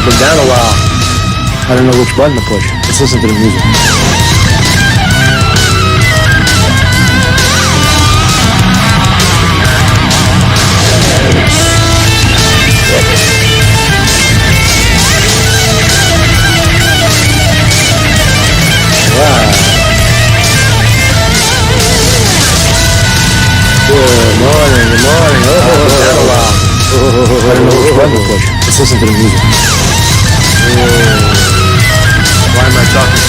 Been down a while. I don't know which button to push. Let's listen to the music. Wow. Good morning, good morning. Been down a while. I don't know which button to push. Let's listen to the music. Why am I talking?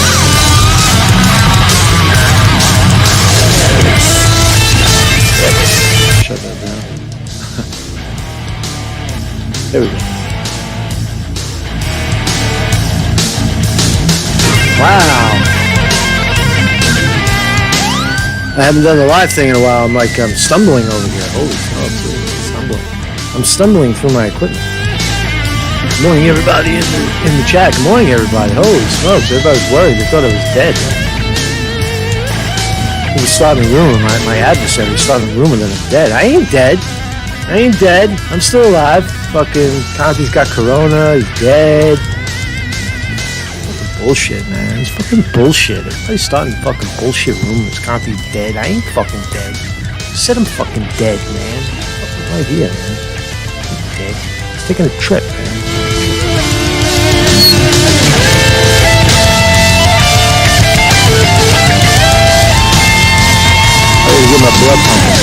Shut that down. There we go. Wow. I haven't done the live thing in a while. I'm stumbling over here. Holy smokes, I'm stumbling through my equipment. Good morning, everybody in the chat. Good morning, everybody. Holy smokes, everybody was worried. They thought I was dead. He was starting a rumor. My adversary was starting a rumor that I'm dead. I ain't dead. I'm still alive. Fucking Conte's got corona. He's dead. Fucking bullshit, man. It's fucking bullshit. Everybody's starting fucking bullshit rumors. Conte's dead. I ain't fucking dead. I said I'm fucking dead, man. I'm fucking right here, man. I'm dead. He's taking a trip, man. I gotta get my blood pumping.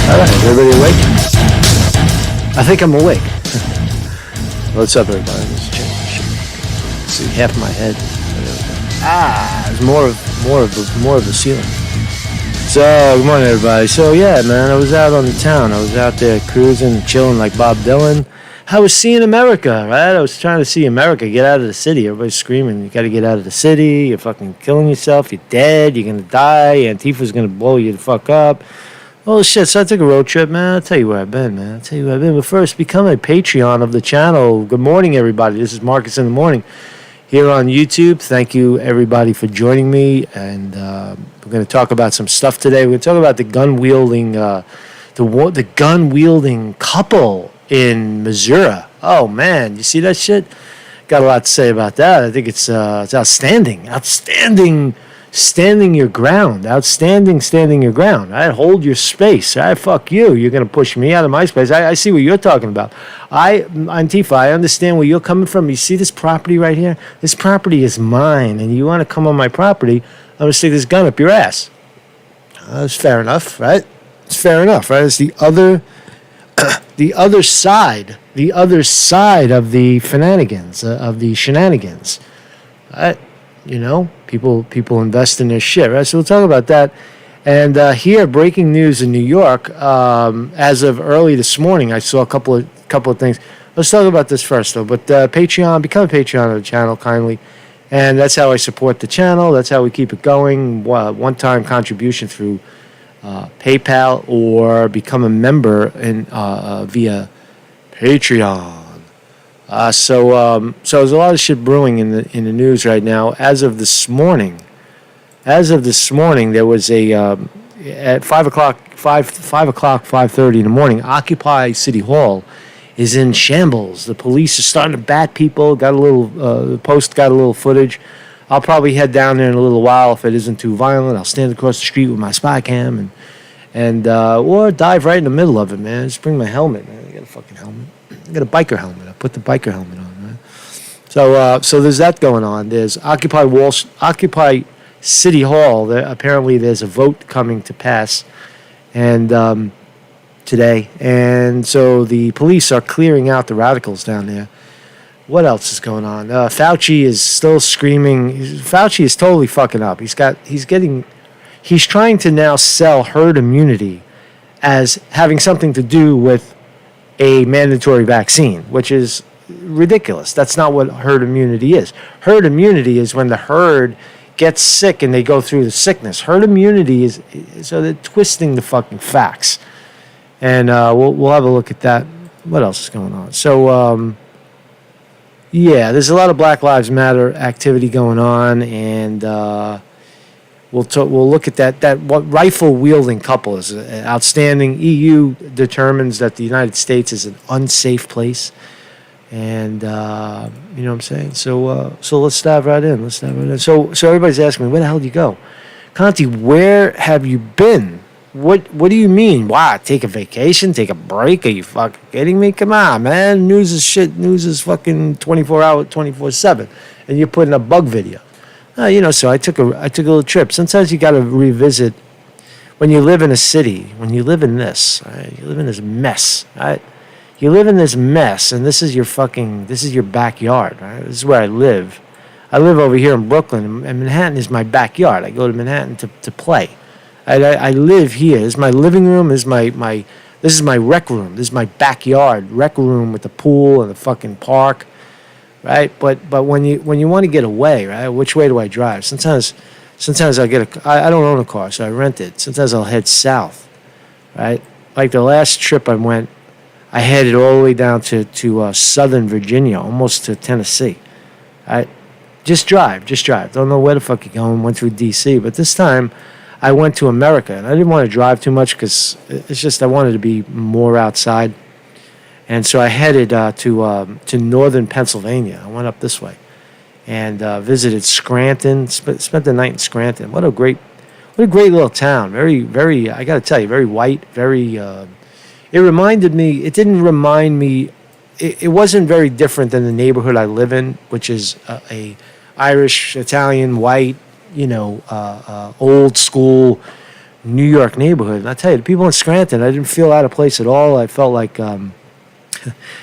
Alright, everybody awake? I think I'm awake. What's up, everybody? Let's see, half of my head. There's more of the ceiling. So, good morning, everybody. So, yeah, man, I was out on the town. I was out there cruising, chilling like Bob Dylan. I was seeing America, right? I was trying to see America get out of the city. Everybody's screaming, you got to get out of the city. You're fucking killing yourself. You're dead. You're going to die. Antifa's going to blow you the fuck up. Oh, shit. So I took a road trip, man. I'll tell you where I've been, man. But first, become a Patreon of the channel. Good morning, everybody. This is Marcus in the Morning here on YouTube. Thank you, everybody, for joining me. And we're going to talk about some stuff today. We're going to talk about the gun-wielding, the gun-wielding couple in Missouri. Oh, man. You see that shit? Got a lot to say about that. I think it's outstanding. Standing your ground. Outstanding standing your ground. Right? Hold your space. Right? Fuck you. You're going to push me out of my space. I see what you're talking about. Antifa, I understand where you're coming from. You see this property right here? This property is mine, and you want to come on my property, I'm going to stick this gun up your ass. That's fair enough, right? It's fair enough, right? It's the other side of the shenanigans, right? You know, people invest in their shit, right? So we'll talk about that. And here, breaking news in New York, as of early this morning, I saw a couple of things. Let's talk about this first, though. But Patreon, become a Patreon of the channel kindly, and that's how I support the channel. That's how we keep it going. One-time contribution through PayPal, or become a member via Patreon. So there's a lot of shit brewing in the news right now. As of this morning, there was a at 5:30 in the morning. Occupy City Hall is in shambles. The police are starting to bat people. Got a little Post got a little footage. I'll probably head down there in a little while if it isn't too violent. I'll stand across the street with my spy cam and or dive right in the middle of it, man. Just bring my helmet, man. I got a fucking helmet. I got a biker helmet. I put the biker helmet on, man. So there's that going on. There's Occupy City Hall. Apparently there's a vote coming to pass, and today, and so the police are clearing out the radicals down there. What else is going on? Fauci is still screaming. Fauci is totally fucking up. He's trying to now sell herd immunity as having something to do with a mandatory vaccine, which is ridiculous. That's not what herd immunity is. Herd immunity is when the herd gets sick and they go through the sickness. Herd immunity is so they're twisting the fucking facts. And we'll have a look at that. What else is going on? So, yeah, there's a lot of Black Lives Matter activity going on, and we'll look at that. What rifle-wielding couple is outstanding. EU determines that the United States is an unsafe place, and you know what I'm saying. So let's dive right in. So everybody's asking me, where the hell did you go, Conte? Where have you been? What do you mean? Wow, take a vacation, take a break? Are you fucking kidding me? Come on, man. News is shit. News is fucking 24-hour, 24/7. And you're putting a bug video. So I took a little trip. Sometimes you got to revisit when you live in a city, when you live in this, right? You live in this mess, right? You live in this mess, and this is your backyard, right? This is where I live. I live over here in Brooklyn, and Manhattan is my backyard. I go to Manhattan to play. I live here. This is my living room. This is my rec room. This is my backyard rec room with the pool and the fucking park, right? But when you want to get away, right? Which way do I drive? Sometimes I don't own a car, so I rent it. Sometimes I'll head south, right? Like the last trip I went, I headed all the way down to southern Virginia, almost to Tennessee, right? Just drive. Don't know where the fuck you're going. Went through D.C., but this time I went to America, and I didn't want to drive too much because it's just I wanted to be more outside. And so I headed to northern Pennsylvania. I went up this way and visited Scranton, spent the night in Scranton. What a great little town. Very, very, I got to tell you, very white, very, it didn't remind me, it wasn't very different than the neighborhood I live in, which is a Irish, Italian, white, old school New York neighborhood. And I tell you, the people in Scranton, I didn't feel out of place at all. I felt like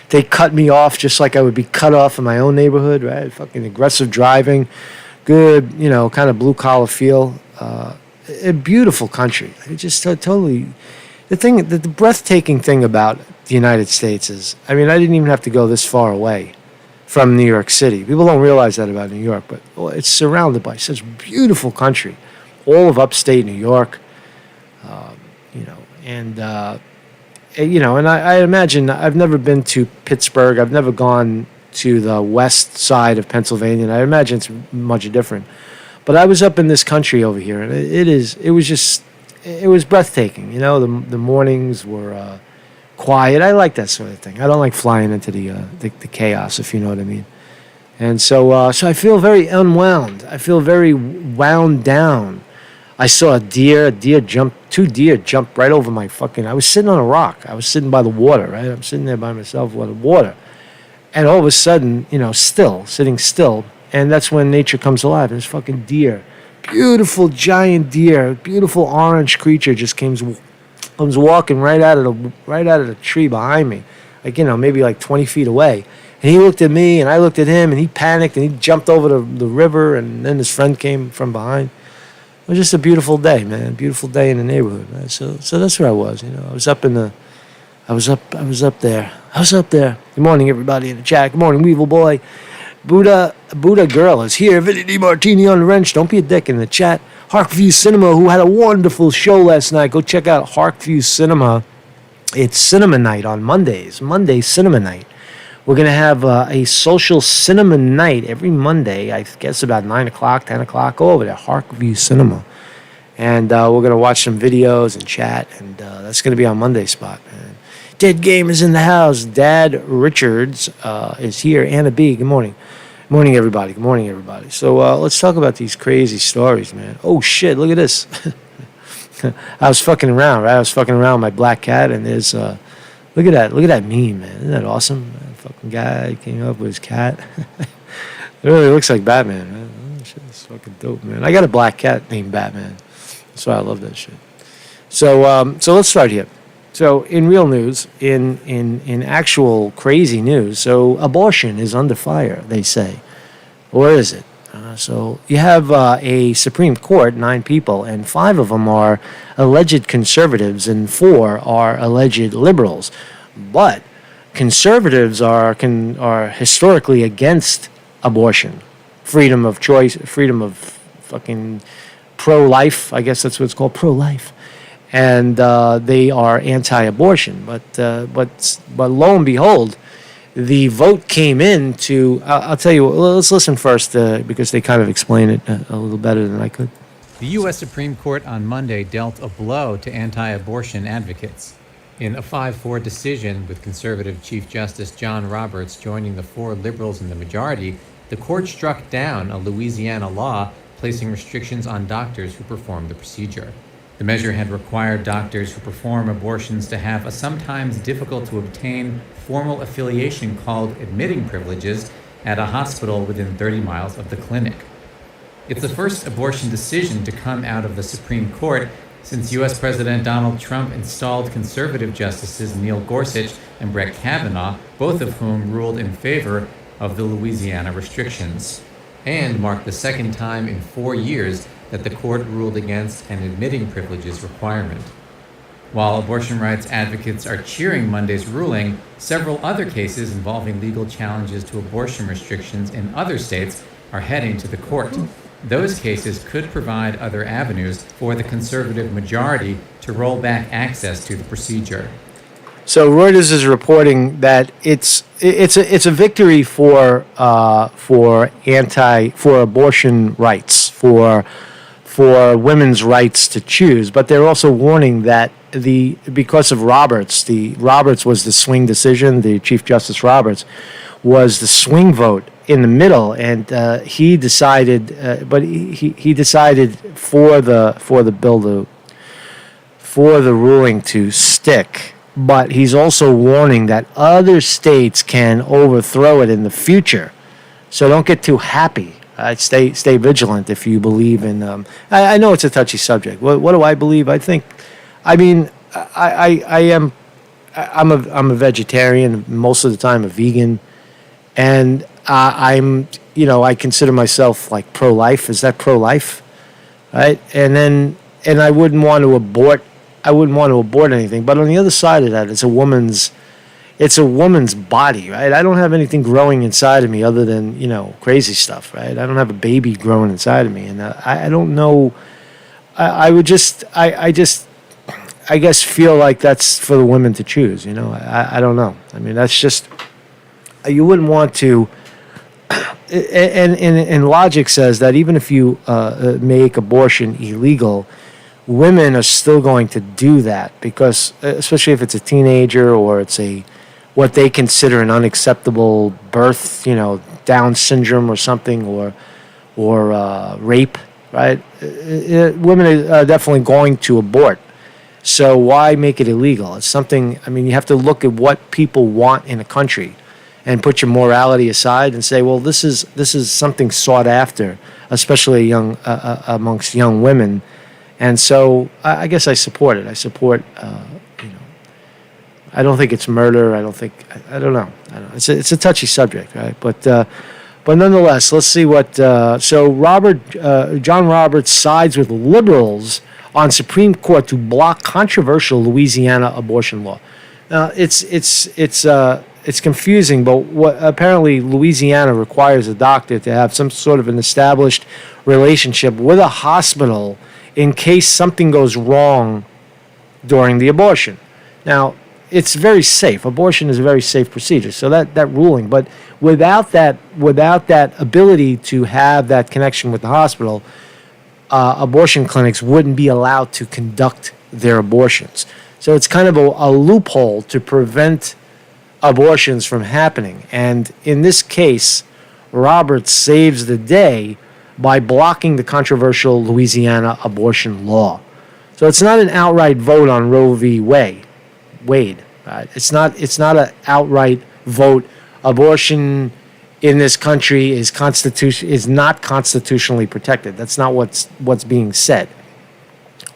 they cut me off just like I would be cut off in my own neighborhood, right? Fucking aggressive driving, good, kind of blue collar feel. A beautiful country. It just totally. The breathtaking thing about the United States is, I didn't even have to go this far away from New York City. People don't realize that about New York, but it's surrounded by such beautiful country. All of upstate New York, and I imagine I've never been to Pittsburgh. I've never gone to the west side of Pennsylvania, and I imagine it's much different. But I was up in this country over here, and it was breathtaking. The mornings were quiet. I like that sort of thing. I don't like flying into the chaos, if you know what I mean. And so I feel very unwound. I feel very wound down. I saw two deer jumped right over my fucking. I was sitting on a rock. I was sitting by the water, right? I'm sitting there by myself by the water, and all of a sudden, sitting still, and that's when nature comes alive. There's fucking deer, beautiful giant deer, beautiful orange creature just comes walking right out of the tree behind me, like maybe like 20 feet away. And he looked at me, and I looked at him, and he panicked, and he jumped over the river, and then his friend came from behind. It was just a beautiful day, man. Beautiful day in the neighborhood, man. So that's where I was. I was up there. Good morning, everybody in the chat. Good morning, Weevil Boy. Buddha Girl is here. Vinny D. Martini on the wrench. Don't be a dick in the chat. Harkview Cinema, who had a wonderful show last night. Go check out Harkview Cinema. It's cinema night on Mondays. Monday cinema night. We're going to have a social cinema night every Monday, I guess about 9 o'clock, 10 o'clock. Go over there, Harkview Cinema. And we're going to watch some videos and chat, and that's going to be our Monday spot, man. Dead Game is in the house. Dad Richards is here. Anna B., good morning. Morning, everybody. Good morning, everybody. So let's talk about these crazy stories, man. Oh, shit, look at this. I was fucking around, right? I was fucking around with my black cat, and there's, look at that meme, man. Isn't that awesome? That fucking guy came up with his cat. It really looks like Batman, man. Oh, shit, it's fucking dope, man. I got a black cat named Batman. That's why I love that shit. So let's start here. So in real news, in actual crazy news, so abortion is under fire, they say. Or is it? So you have a Supreme Court, 9 people, and 5 of them are alleged conservatives and 4 are alleged liberals. But conservatives are historically against abortion, freedom of choice, freedom of fucking pro-life. I guess that's what it's called, pro-life. And they are anti-abortion. But lo and behold, the vote came in to. I'll tell you. Let's listen first because they kind of explain it a little better than I could. The U.S. Supreme Court on Monday dealt a blow to anti-abortion advocates. In a 5-4 decision, with conservative Chief Justice John Roberts joining the 4 liberals in the majority, the court struck down a Louisiana law placing restrictions on doctors who perform the procedure. The measure had required doctors who perform abortions to have a sometimes difficult to obtain formal affiliation called admitting privileges at a hospital within 30 miles of the clinic. It's the first abortion decision to come out of the Supreme Court since U.S. President Donald Trump installed conservative justices Neil Gorsuch and Brett Kavanaugh, both of whom ruled in favor of the Louisiana restrictions, and marked the second time in 4 years that the court ruled against an admitting privileges requirement. While abortion rights advocates are cheering Monday's ruling, several other cases involving legal challenges to abortion restrictions in other states are heading to the court. Those cases could provide other avenues for the conservative majority to roll back access to the procedure. So Reuters is reporting that it's a victory for abortion rights, for women's rights to choose, but they're also warning that because of Roberts was the swing decision. The Chief Justice Roberts was the swing vote in the middle, and he decided, but he decided for the bill for the ruling to stick. But he's also warning that other states can overthrow it in the future. So don't get too happy. Stay vigilant if you believe in. I know it's a touchy subject. What do I believe? I'm a vegetarian, most of the time a vegan, and I consider myself like pro-life. Is that pro-life, right? And I wouldn't want to abort. I wouldn't want to abort anything. But on the other side of that, it's a woman's body, right? I don't have anything growing inside of me other than, crazy stuff, right? I don't have a baby growing inside of me. And I don't know. I guess feel like that's for the women to choose, I don't know. I mean, that's just, you wouldn't want to, and logic says that even if you make abortion illegal, women are still going to do that because, especially if it's a teenager or it's what they consider an unacceptable birth, Down syndrome or something, or rape, right? Women are definitely going to abort. So why make it illegal? It's something. I mean, you have to look at what people want in a country, and put your morality aside and say, well, this is something sought after, especially amongst young women. And so I guess I support it. I support, I don't think it's murder. I don't know. It's a touchy subject, right? But nonetheless, let's see what. So John Roberts sides with liberals on Supreme Court to block controversial Louisiana abortion law. It's confusing, but apparently Louisiana requires a doctor to have some sort of an established relationship with a hospital in case something goes wrong during the abortion. Now, it's very safe. Abortion is a very safe procedure. So that ruling, but without that ability to have that connection with the hospital, abortion clinics wouldn't be allowed to conduct their abortions. So it's kind of a loophole to prevent abortions from happening. And in this case, Roberts saves the day by blocking the controversial Louisiana abortion law. So it's not an outright vote on Roe v. Wade. Right? It's not an outright vote. Abortion in this country is not constitutionally protected. That's not what's being said,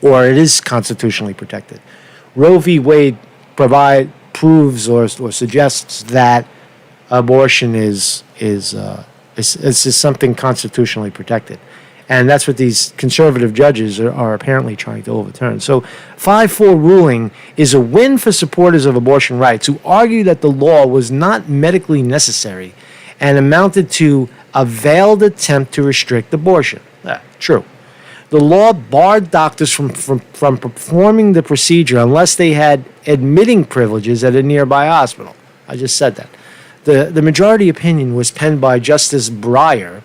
or it is constitutionally protected. Roe v. Wade proves or suggests that abortion is something constitutionally protected. And that's what these conservative judges are apparently trying to overturn. So 5-4 ruling is a win for supporters of abortion rights who argue that the law was not medically necessary and amounted to a veiled attempt to restrict abortion. True. The law barred doctors from performing the procedure unless they had admitting privileges at a nearby hospital. I just said that. The majority opinion was penned by Justice Breyer,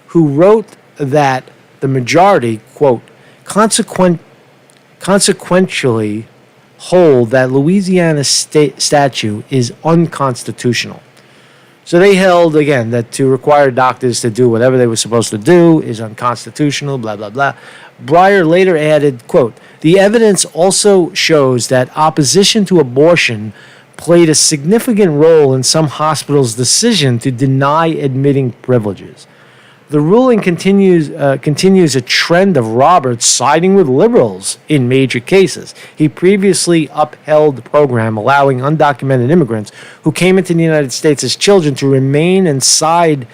who wrote that the majority, quote, consequentially hold that Louisiana's statute is unconstitutional. So they held, again, that to require doctors to do whatever they were supposed to do is unconstitutional, blah, blah, blah. Breyer later added, quote, the evidence also shows that opposition to abortion played a significant role in some hospitals' decision to deny admitting privileges. The ruling continues a trend of Roberts siding with liberals in major cases. He previously upheld the program allowing undocumented immigrants who came into the United States as children to remain and sided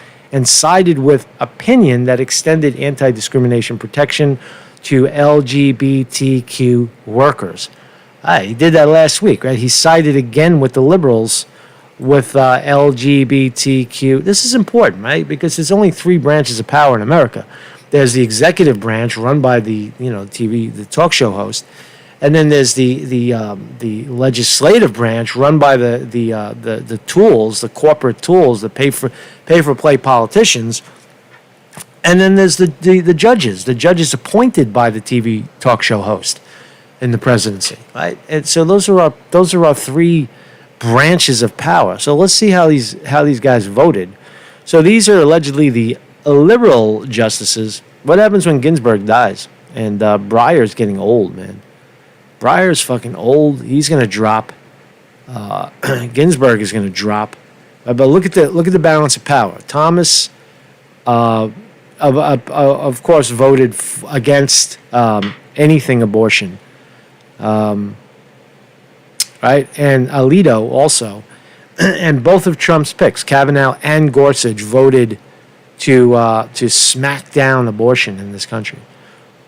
with opinion that extended anti-discrimination protection to LGBTQ workers. He did that last week, right? He sided again with the liberals with LGBTQ. This is important, right? Because there's only 3 branches of power in America. There's the executive branch run by the the talk show host, and then there's the legislative branch run by the tools, the corporate tools that pay for play politicians, and then there's the judges. The judges appointed by the TV talk show host in the presidency, right? And so those are our 3 branches of power. So let's see how these guys voted. So these are allegedly the liberal justices. What happens when Ginsburg dies? And Breyer's getting old, man. Breyer's fucking old. He's gonna drop. Ginsburg is gonna drop. But look at the balance of power. Thomas, of course, voted against anything abortion. Right, and Alito also, and both of Trump's picks, Kavanaugh and Gorsuch, voted to smack down abortion in this country.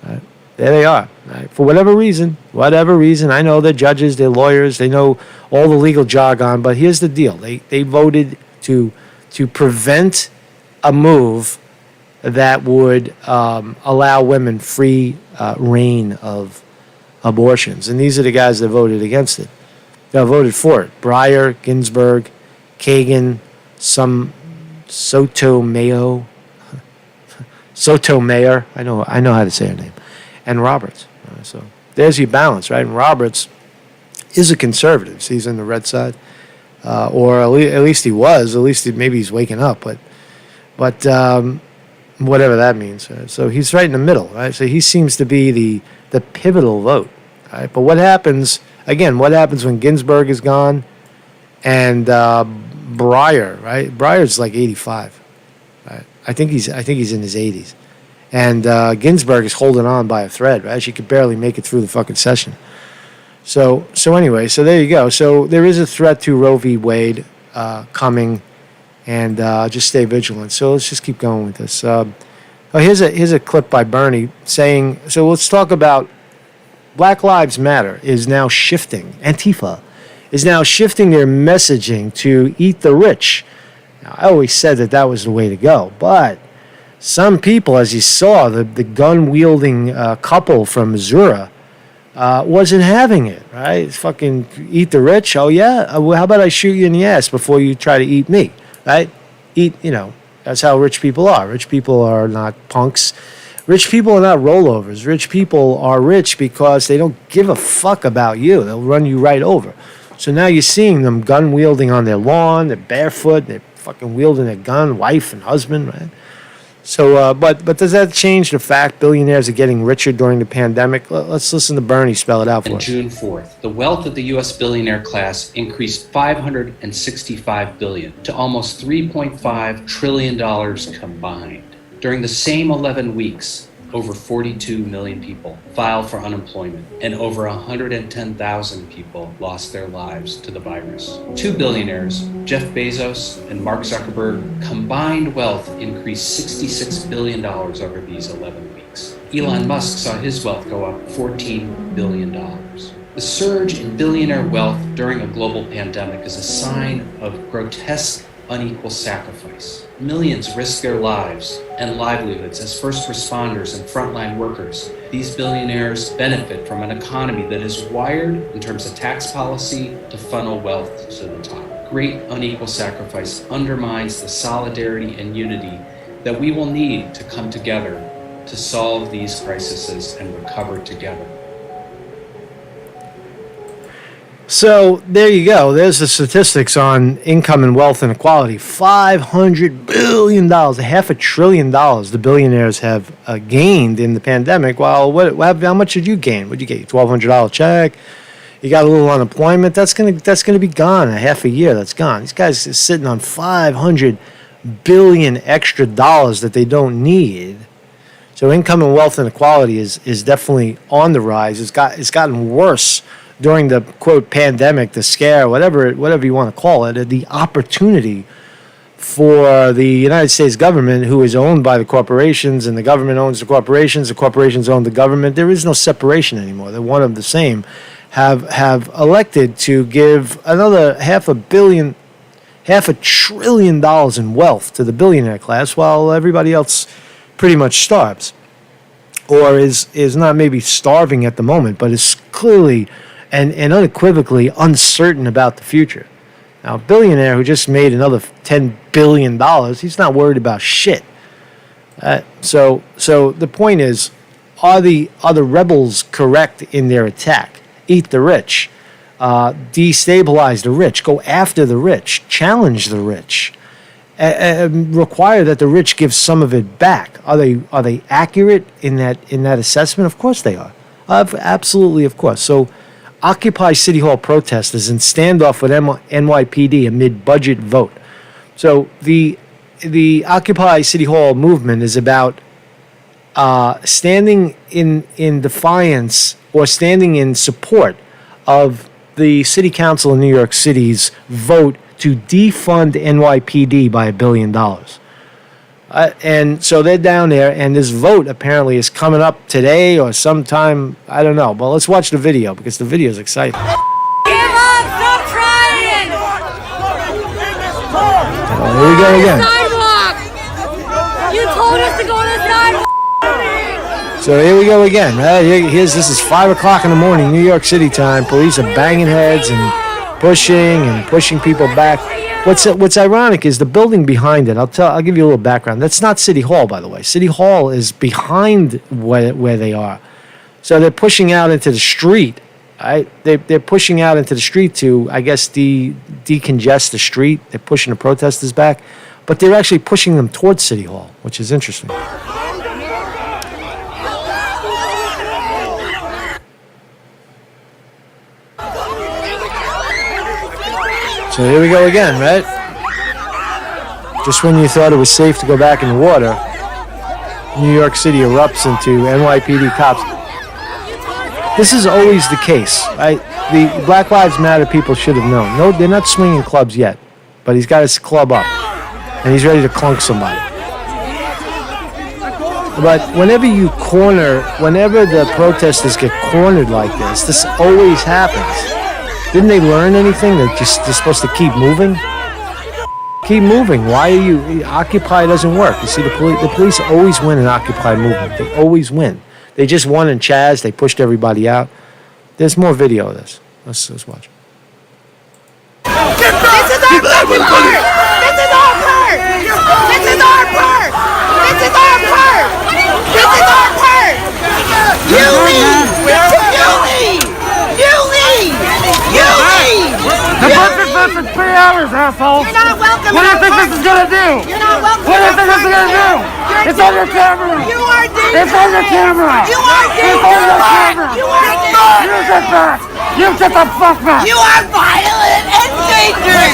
Right? There they are. Right? For whatever reason, I know they're judges, they're lawyers, they know all the legal jargon, but here's the deal: they voted to prevent a move that would allow women free reign of abortions, and these are the guys that voted against it. They voted for it. Breyer, Ginsburg, Kagan, some Sotomayor. I know how to say her name, and Roberts. So there's your balance, right? And Roberts is a conservative. So he's on the red side, or at least he was. At least maybe he's waking up, but whatever that means. Right? So he's right in the middle, right? So he seems to be the pivotal vote, right? But what happens? Again, what happens when Ginsburg is gone and Breyer, right? Breyer's like 85, right? I think he's in his 80s, and Ginsburg is holding on by a thread, right? She could barely make it through the fucking session. So anyway, so there you go. So there is a threat to Roe v. Wade coming, and just stay vigilant. So let's just keep going with this. Here's a clip by Bernie saying. So let's talk about. Black Lives Matter is now shifting. Antifa is now shifting their messaging to eat the rich. Now, I always said that was the way to go, but some people, as you saw, the gun-wielding couple from Missouri wasn't having it, right? It's fucking eat the rich. Oh, yeah? Well, how about I shoot you in the ass before you try to eat me, right? That's how rich people are. Rich people are not punks. Rich people are not rollovers. Rich people are rich because they don't give a fuck about you. They'll run you right over. So now you're seeing them gun wielding on their lawn. They're barefoot. They're fucking wielding a gun, wife and husband, right? So, but does that change the fact billionaires are getting richer during the pandemic? Let's listen to Bernie spell it out for On us. June 4th, the wealth of the U.S. billionaire class increased $565 billion to almost $3.5 trillion combined. During the same 11 weeks, over 42 million people filed for unemployment, and over 110,000 people lost their lives to the virus. Two billionaires, Jeff Bezos and Mark Zuckerberg, combined wealth increased $66 billion over these 11 weeks. Elon Musk saw his wealth go up $14 billion. The surge in billionaire wealth during a global pandemic is a sign of grotesque, unequal sacrifice. Millions risk their lives and livelihoods as first responders and frontline workers. These billionaires benefit from an economy that is wired in terms of tax policy to funnel wealth to the top. Great unequal sacrifice undermines the solidarity and unity that we will need to come together to solve these crises and recover together. So there you go. There's the statistics on income and wealth inequality. $500 billion, $500 billion the billionaires have gained in the pandemic. Well, how much did you gain? What did you get? $1,200 check? You got a little unemployment. That's gonna be gone. A half a year, that's gone. These guys are sitting on $500 billion extra dollars that they don't need. So income and wealth inequality is definitely on the rise. It's gotten worse during the, quote, pandemic, the scare, whatever you want to call it, the opportunity for the United States government, who is owned by the corporations, and the government owns the corporations own the government. There is no separation anymore. They're one of the same. Have elected to give another $500 billion in wealth to the billionaire class, while everybody else pretty much starves, or is not maybe starving at the moment, but is clearly and unequivocally uncertain about the future. Now, a billionaire who just made another $10 billion, he's not worried about shit. So the point is, are the rebels correct in their attack? Eat the rich, destabilize the rich, go after the rich, challenge the rich, require that the rich give some of it back. Are they accurate in that assessment? Of course they are. Absolutely, of course. So Occupy City Hall protesters in standoff with NYPD amid budget vote. So the Occupy City Hall movement is about standing in defiance or standing in support of the City Council in New York City's vote to defund NYPD by $1 billion. And so they're down there, and this vote apparently is coming up today or sometime, I don't know. But let's watch the video, because the video is exciting. Give up! Stop trying! Here we go again. Sidewalk! You told us to go to the sidewalk! So here we go again, right? This is 5 o'clock in the morning, New York City time. Police are banging heads and pushing people back. What's ironic is the building behind it. I'll give you a little background. That's not City Hall, by the way. City Hall is behind where they are. So they're pushing out into the street. Right? They're pushing out into the street to, I guess, decongest the street. They're pushing the protesters back, but they're actually pushing them towards City Hall, which is interesting. So here we go again, right? Just when you thought it was safe to go back in the water, New York City erupts into NYPD cops. This is always the case, right? The Black Lives Matter people should have known. No, they're not swinging clubs yet, but he's got his club up, and he's ready to clunk somebody. But whenever the protesters get cornered like this always happens. Didn't they learn anything? They're supposed to keep moving? Keep moving. Why are you... Occupy doesn't work. You see, the police always win an Occupy movement. They always win. They just won in Chaz. They pushed everybody out. There's more video of this. Let's watch. This is our fucking part! This is our part! This is our part! This is our part! This is our part! You leave! You leave! You leave! You leave! The bus has been for 3 hours yours, asshole. You're not welcome. What do you think this is gonna do? You're not welcome. What do you think this is gonna do? It's on your camera. You are dangerous. It's on your camera. You are It's on your camera. You are dangerous. Use it back. You get the fuck back. You are violent and dangerous.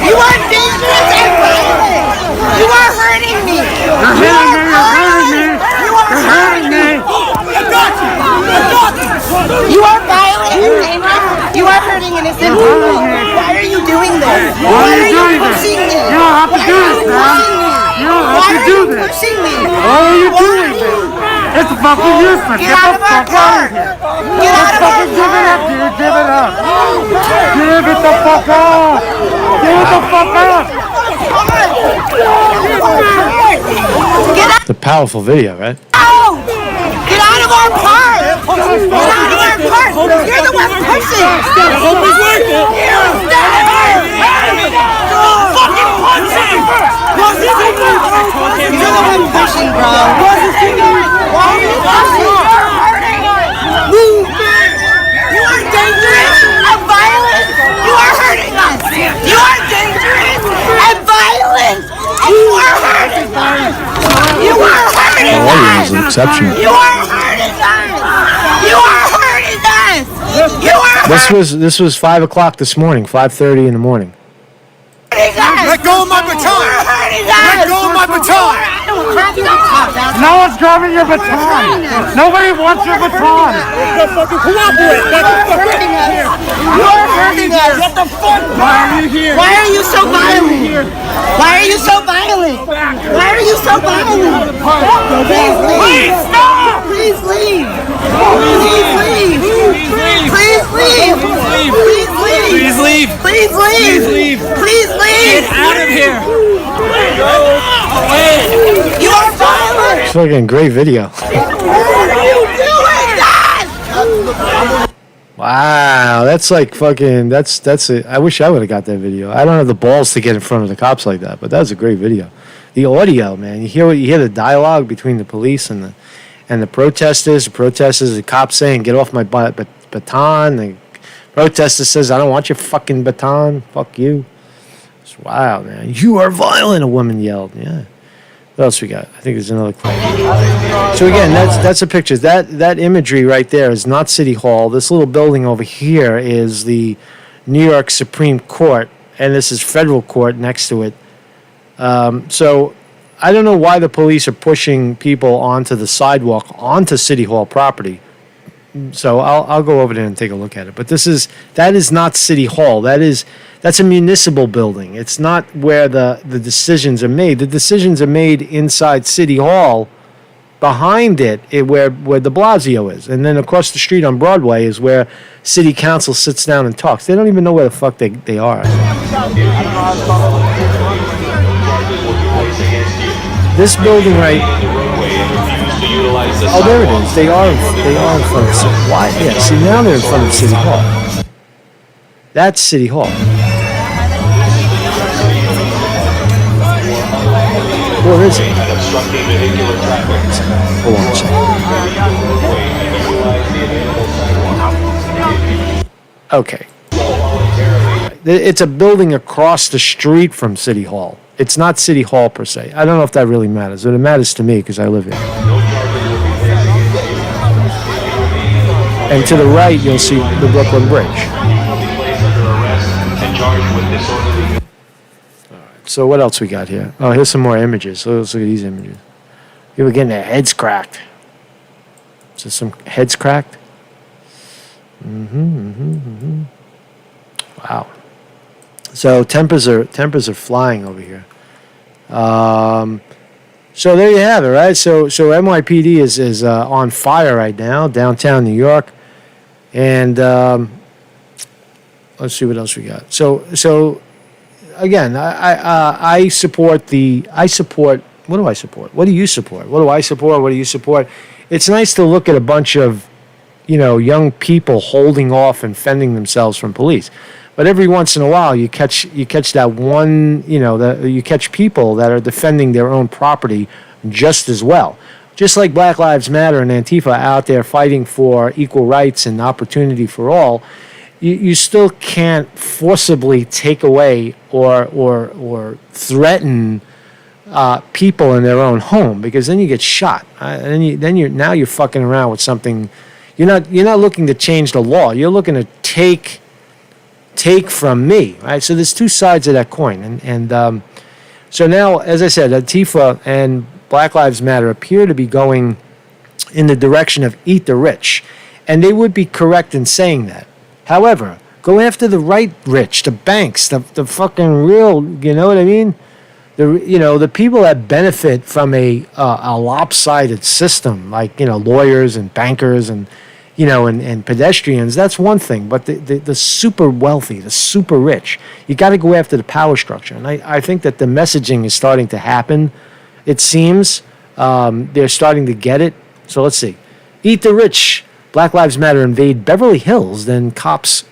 You are dangerous and violent. You are hurting me. You're hurting me. You're hurting me. You are You're hurting me. You are violent and dangerous. You are hurting innocent people. Why are you doing this? Why are you doing this? pushing me? You don't have to do this, man. You don't have to do this. Pushing me. Why are you doing this? It's fucking useless. Get out of our car. Get out of our Fucking give it up, dude. Give it up. Give it the fuck up. Give it the fuck up. Get out. The powerful video, right? Get out of our park! Get out of our park! You're the one pushing! You're the one pushing, bro! Why are you pushing? You're hurting us! You are dangerous and violent! You are hurting us! You are dangerous and violent! And you are hurting us! You are hurting us! The audio is exceptional. You are hurting us! You are hurting us! You are This was 5 o'clock this morning, 5:30 in the morning. hurting us! Let go of my baton. You're hurting us! Let go of my baton. No one's grabbing your baton. Nobody wants your baton. You're hurting us! You're hurting us! What the fuck? Why are you here? Why are you so violent? Why are you so violent? Why are you so violent? Please leave! Stop! Please leave! Please leave! Please leave! Please leave! Please leave. Please leave! Please leave. Please leave! Get out of here. You are violent! It's fucking great video. What are you doing? That? Wow, that's like fucking. That's it. I wish I would have got that video. I don't have the balls to get in front of the cops like that, but that was a great video. The audio, man. You hear the dialogue between the police and the protesters. The protesters, the cops saying, "Get off my baton." The protester says, "I don't want your fucking baton. Fuck you." It's wow, man. You are violent. A woman yelled. Yeah. What else we got? I think there's another clip. So again, that's a picture. That imagery right there is not City Hall. This little building over here is the New York Supreme Court, and this is federal court next to it. So I don't know why the police are pushing people onto the sidewalk onto City Hall property. So I'll go over there and take a look at it. But that is not City Hall. That's a municipal building. It's not where the decisions are made. The decisions are made inside City Hall. Behind it, where de Blasio is. And then across the street on Broadway is where City Council sits down and talks. They don't even know where the fuck they are. This building right... Oh, there it is. They are in front of City Hall. Why? Yeah, see, now they're in front of City Hall. That's City Hall. Where is it? Hold on a second. Okay. It's a building across the street from City Hall. It's not City Hall per se. I don't know if that really matters, but it matters to me because I live here. And to the right, you'll see the Brooklyn Bridge. So what else we got here? Oh, here's some more images. So let's look at these images. People getting their heads cracked. So some heads cracked. Wow. So tempers are flying over here. So there you have it, right? So NYPD is on fire right now, downtown New York, and let's see what else we got. So again, I support. What do I support? What do you support? What do I support? What do you support? It's nice to look at a bunch of, young people holding off and fending themselves from police. But every once in a while, you catch that one, you catch people that are defending their own property just as well. Just like Black Lives Matter and Antifa out there fighting for equal rights and opportunity for all, you still can't forcibly take away or threaten people in their own home, because then you get shot. And you're fucking around with something. You're not looking to change the law. You're looking to take from me, right? So there's two sides of that coin, and so now, as I said, Antifa and Black Lives Matter appear to be going in the direction of eat the rich, and they would be correct in saying that. However, go after the right rich, the banks, the fucking real, you know what I mean? The people that benefit from a lopsided system, like, lawyers and bankers and, and pedestrians, that's one thing. But the super wealthy, the super rich, you got to go after the power structure. And I think that the messaging is starting to happen. It seems they're starting to get it. So let's see. Eat the rich. Black Lives Matter invade Beverly Hills. Then cops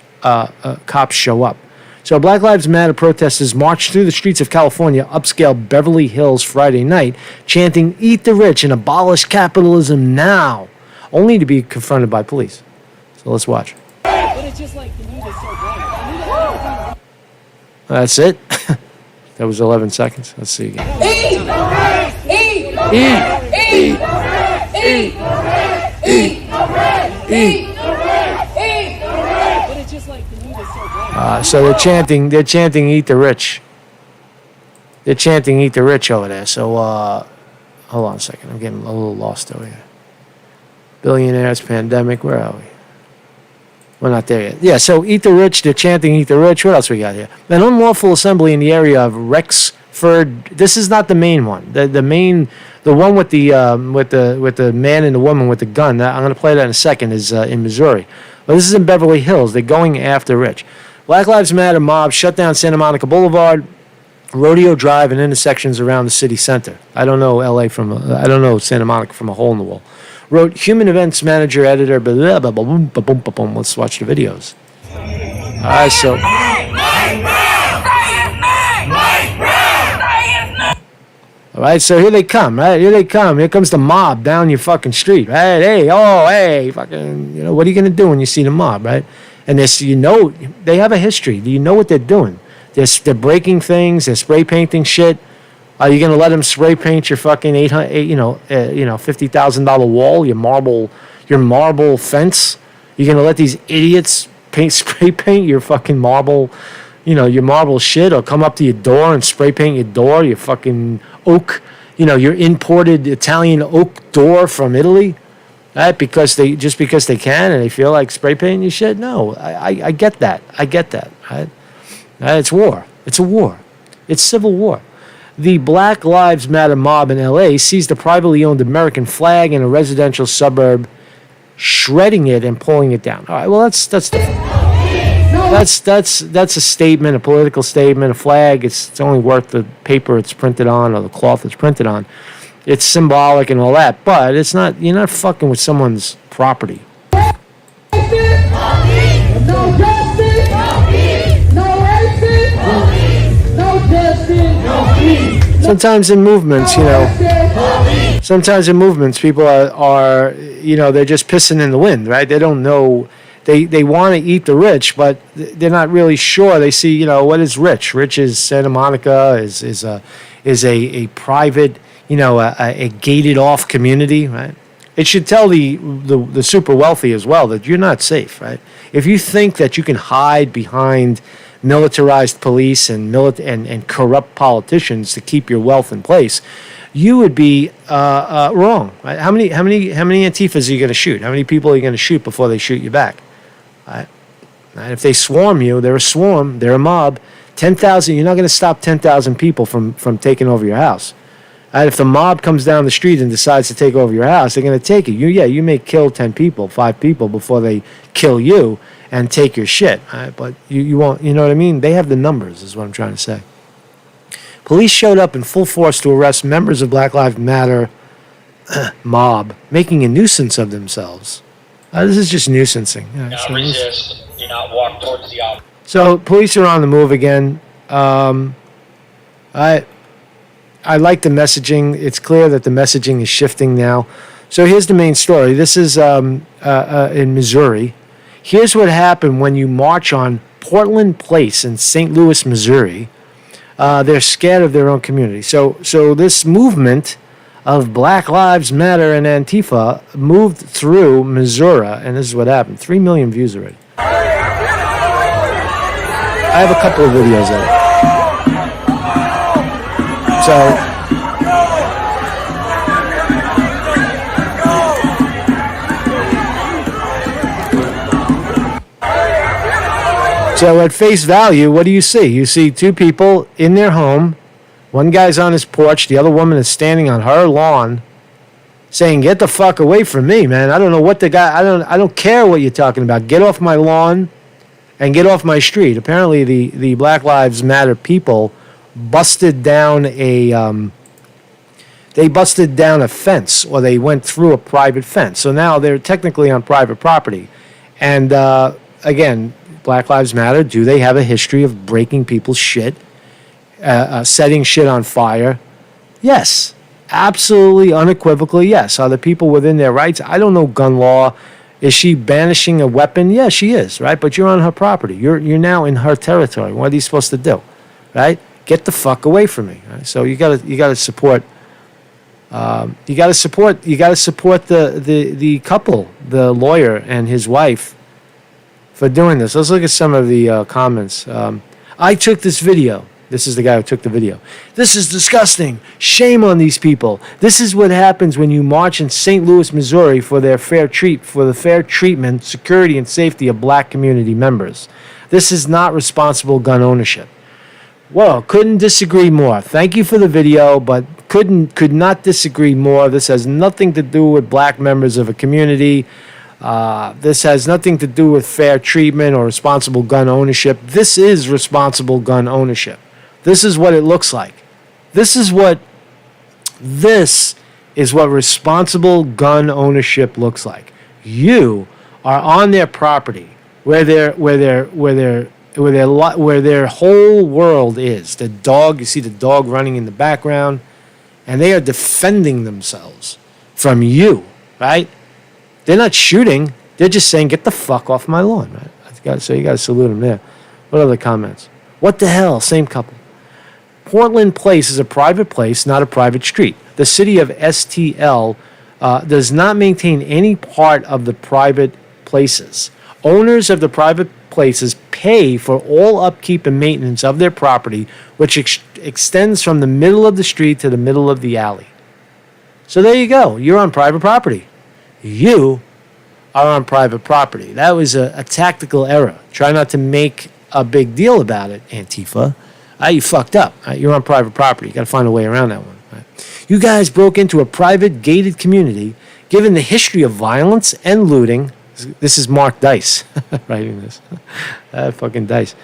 show up. So Black Lives Matter protesters marched through the streets of California, upscale Beverly Hills Friday night, chanting, "Eat the rich and abolish capitalism now," only to be confronted by police. So let's watch. That's it. That was 11 seconds. Let's see again. Eat! Eat! Eat! Eat! Eat! Eat! So they're chanting, "Eat the rich." They're chanting, "Eat the rich" over there. So, hold on a second. I'm getting a little lost over here. Billionaires, pandemic, where are we? We're not there yet. Yeah, so "Eat the rich," they're chanting "Eat the rich." What else we got here? An unlawful assembly in the area of Rexford. This is not the main one. The one with the man and the woman with the gun. I'm going to play that in a second. Is in Missouri, but this is in Beverly Hills. They're going after rich. Black Lives Matter mob shut down Santa Monica Boulevard, Rodeo Drive, and intersections around the city center. I don't know I don't know Santa Monica from a hole in the wall. Wrote human events manager, editor, blah, blah, blah, boom, boom, boom, boom. Let's watch the videos. All right, so. All right, so here they come, right? Here they come. Here comes the mob down your fucking street, right? Hey, fucking, what are you going to do when you see the mob, right? And this, they have a history. Do you know what they're doing? They're breaking things. They're spray painting shit. Are you going to let them spray paint your fucking $50,000 wall, your marble fence? You're going to let these idiots spray paint your fucking marble, your marble shit, or come up to your door and spray paint your door, your fucking oak, your imported Italian oak door from Italy, right? Because they can and they feel like spray painting your shit. No, I get that. Right? It's war. It's a war. It's civil war. The Black Lives Matter mob in L.A. seized a privately owned American flag in a residential suburb, shredding it and pulling it down. All right, well, that's different. That's a statement, a political statement. A flag, it's only worth the paper it's printed on or the cloth it's printed on. It's symbolic and all that, but it's not. You're not fucking with someone's property. Sometimes in movements, people are they're just pissing in the wind, right? They don't know. They want to eat the rich, but they're not really sure. They see, what is rich? Rich is Santa Monica, is a private, a gated off community, right? It should tell the super wealthy as well that you're not safe, right? If you think that you can hide behind militarized police and corrupt politicians to keep your wealth in place, you would be wrong. Right? How many Antifas are you going to shoot? How many people are you going to shoot before they shoot you back? Right? Right? If they swarm you, they're a swarm. They're a mob. 10,000. You're not going to stop 10,000 people from taking over your house. Right? If the mob comes down the street and decides to take over your house, they're going to take it. You may kill 10 people, 5 people before they kill you and take your shit, right? But you won't, you know what I mean? They have the numbers, is what I'm trying to say. Police showed up in full force to arrest members of Black Lives Matter mob, making a nuisance of themselves. This is just nuisancing. Do not resist. Do not walk towards the officer. So police are on the move again. I like the messaging. It's clear that the messaging is shifting now. So here's the main story. This is in Missouri. Here's what happened when you march on Portland Place in St. Louis, Missouri. They're scared of their own community. So this movement of Black Lives Matter and Antifa moved through Missouri, and this is what happened. 3 million views already. I have a couple of videos of it. So at face value, what do you see? You see two people in their home. One guy's on his porch. The other woman is standing on her lawn saying, get the fuck away from me, man. I don't know what the guy, I don't care what you're talking about. Get off my lawn and get off my street. Apparently the Black Lives Matter people busted down a fence, or they went through a private fence. So now they're technically on private property. And again, Black Lives Matter, do they have a history of breaking people's shit, setting shit on fire? Yes. Absolutely, unequivocally, yes. Are the people within their rights? I don't know gun law. Is she banishing a weapon? Yeah, she is, right? But you're on her property. You're now in her territory. What are you supposed to do, right? Get the fuck away from me. Right? So you gotta support. You gotta support the couple, the lawyer and his wife, for doing this. Let's look at some of the comments. I took this video. This is the guy who took the video. This is disgusting. Shame on these people. This is what happens when you march in St. Louis, Missouri for the fair treatment, security, and safety of black community members. This is not responsible gun ownership. Well, couldn't disagree more. Thank you for the video, but could not disagree more. This has nothing to do with black members of a community. This has nothing to do with fair treatment or responsible gun ownership. This is responsible gun ownership. This is what it looks like. This is what responsible gun ownership looks like. You are on their property where their whole world is. The dog, you see the dog running in the background, and they are defending themselves from you, right? They're not shooting. They're just saying, get the fuck off my lawn, right? So you got to salute them there. What other comments? What the hell? Same couple. Portland Place is a private place, not a private street. The city of STL does not maintain any part of the private places. Owners of the private places pay for all upkeep and maintenance of their property, which extends from the middle of the street to the middle of the alley. So there you go. You're on private property. You are on private property. That was a tactical error. Try not to make a big deal about it, Antifa. You fucked up. You're on private property. You got to find a way around that one. Right? You guys broke into a private gated community. Given the history of violence and looting, this is Mark Dice writing this. Fucking Dice.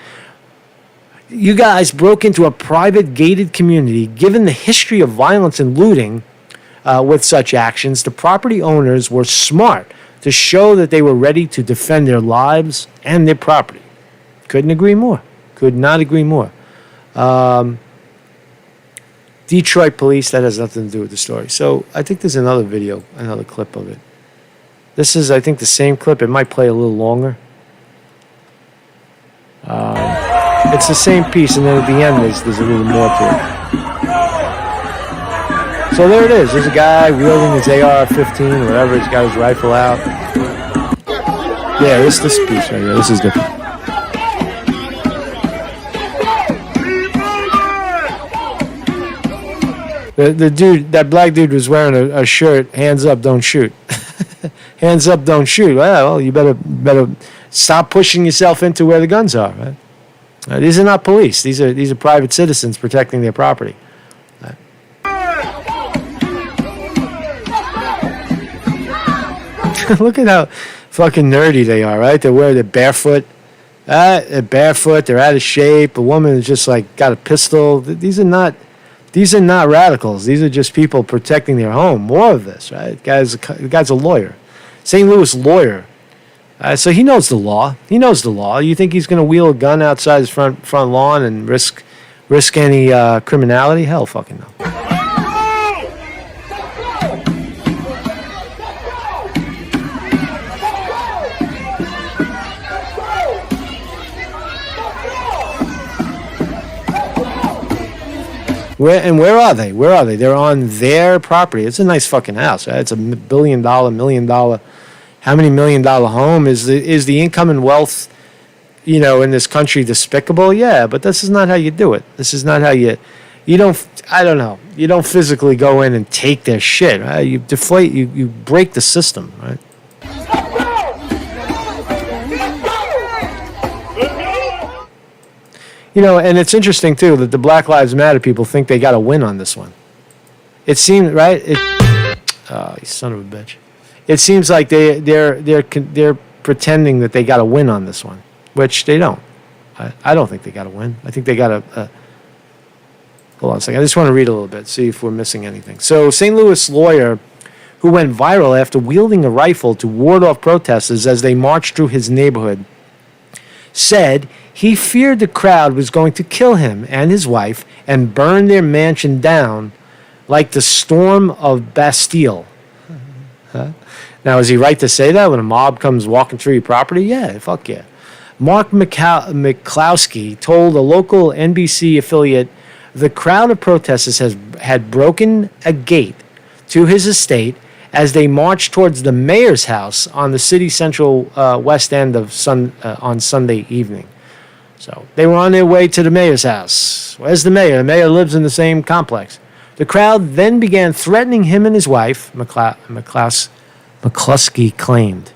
You guys broke into a private gated community. Given the history of violence and looting with such actions, the property owners were smart to show that they were ready to defend their lives and their property. Couldn't agree more. Could not agree more. Detroit police, that has nothing to do with the story. So I think there's another video, another clip of it. This is, I think, the same clip. It might play a little longer. It's the same piece, and then at the end there's a little more to it. So there it is. There's a guy wielding his AR-15 or whatever. He's got his rifle out. Yeah, this piece right here. This is different. The dude, that black dude was wearing a shirt, hands up, don't shoot. Hands up, don't shoot. Well, you better stop pushing yourself into where the guns are, right? These are not police. These are private citizens protecting their property. Look at how fucking nerdy they are, right? They're barefoot. They're barefoot. They're out of shape. A woman is just like got a pistol. These are not radicals. These are just people protecting their home. More of this, right? The guy's a lawyer, St. Louis lawyer. So he knows the law. He knows the law. You think he's going to wheel a gun outside his front lawn and risk any criminality? Hell, fucking no. Where are they? Where are they? They're on their property. It's a nice fucking house. Right? It's a $1 billion, $1 million. How many $1 million home is the income and wealth, in this country despicable? Yeah, but this is not how you do it. This is not how you don't. I don't know. You don't physically go in and take their shit. Right? You deflate. You break the system. Right. And it's interesting too that the Black Lives Matter people think they got to win on this one. It seems right. You son of a bitch. It seems like they're pretending that they got to win on this one, which they don't. I don't think they got to win. I think they got to. Hold on a second. I just want to read a little bit, see if we're missing anything. So, St. Louis lawyer who went viral after wielding a rifle to ward off protesters as they marched through his neighborhood said he feared the crowd was going to kill him and his wife and burn their mansion down like the storm of Bastille. Huh? Now, is he right to say that when a mob comes walking through your property? Yeah, fuck yeah. Mark McCloskey told a local NBC affiliate the crowd of protesters had broken a gate to his estate as they marched towards the mayor's house on the city central west end of on Sunday evening. So they were on their way to the mayor's house. Where's the mayor? The mayor lives in the same complex. The crowd then began threatening him and his wife, McCluskey claimed.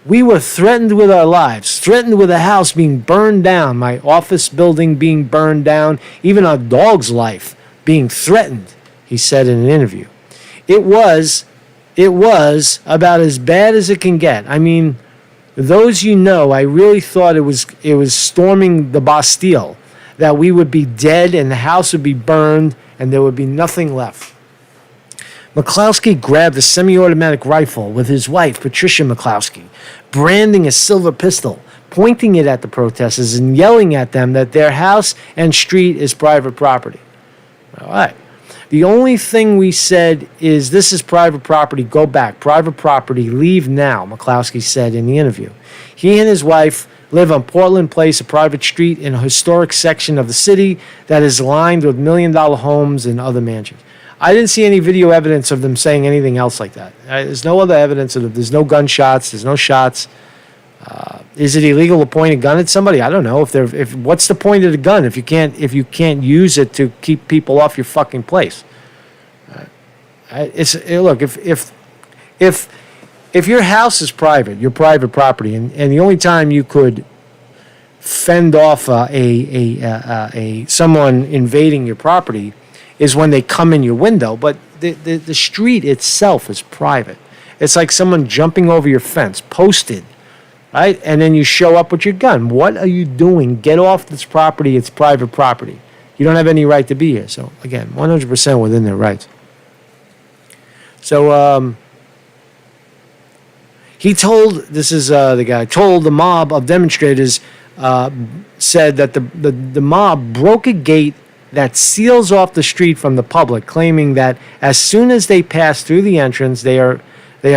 We were threatened with our lives, threatened with a house being burned down, my office building being burned down, even our dog's life being threatened, he said in an interview. It was about as bad as it can get. I mean, those I really thought it was storming the Bastille, that we would be dead and the house would be burned and there would be nothing left. McCloskey grabbed a semi-automatic rifle with his wife, Patricia McCloskey, branding a silver pistol, pointing it at the protesters and yelling at them that their house and street is private property. All right. The only thing we said is this is private property, go back. Private property, leave now, McCloskey said in the interview. He and his wife live on Portland Place, a private street in a historic section of the city that is lined with $1 million homes and other mansions. I didn't see any video evidence of them saying anything else like that. There's no other evidence of it. There's no gunshots. There's no shots. Is it illegal to point a gun at somebody? I don't know. What's the point of the gun if you can't use it to keep people off your fucking place? Look, if your house is private, your private property, and the only time you could fend off someone invading your property is when they come in your window, but the street itself is private. It's like someone jumping over your fence, posted, right? And then you show up with your gun. What are you doing? Get off this property. It's private property. You don't have any right to be here. So, again, 100% within their rights. So, he told, told the mob of demonstrators, said that the mob broke a gate that seals off the street from the public, claiming that as soon as they pass through the entrance, they are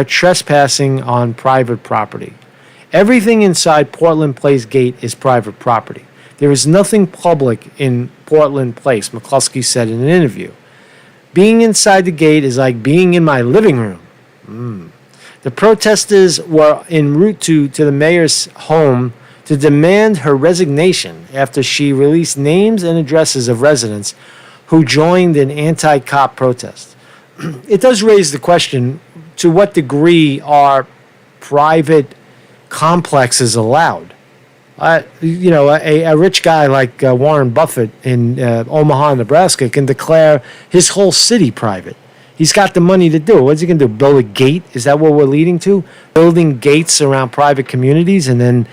trespassing on private property. Everything inside Portland Place gate is private property. There is nothing public in Portland Place, McCluskey said in an interview. Being inside the gate is like being in my living room. The protesters were en route to the mayor's home to demand her resignation after she released names and addresses of residents who joined an anti-cop protest. It does raise the question, to what degree are private complexes allowed? A rich guy like Warren Buffett in Omaha, Nebraska can declare his whole city private. He's got the money to do it. What's he going to do? Build a gate? Is that what we're leading to? Building gates around private communities and then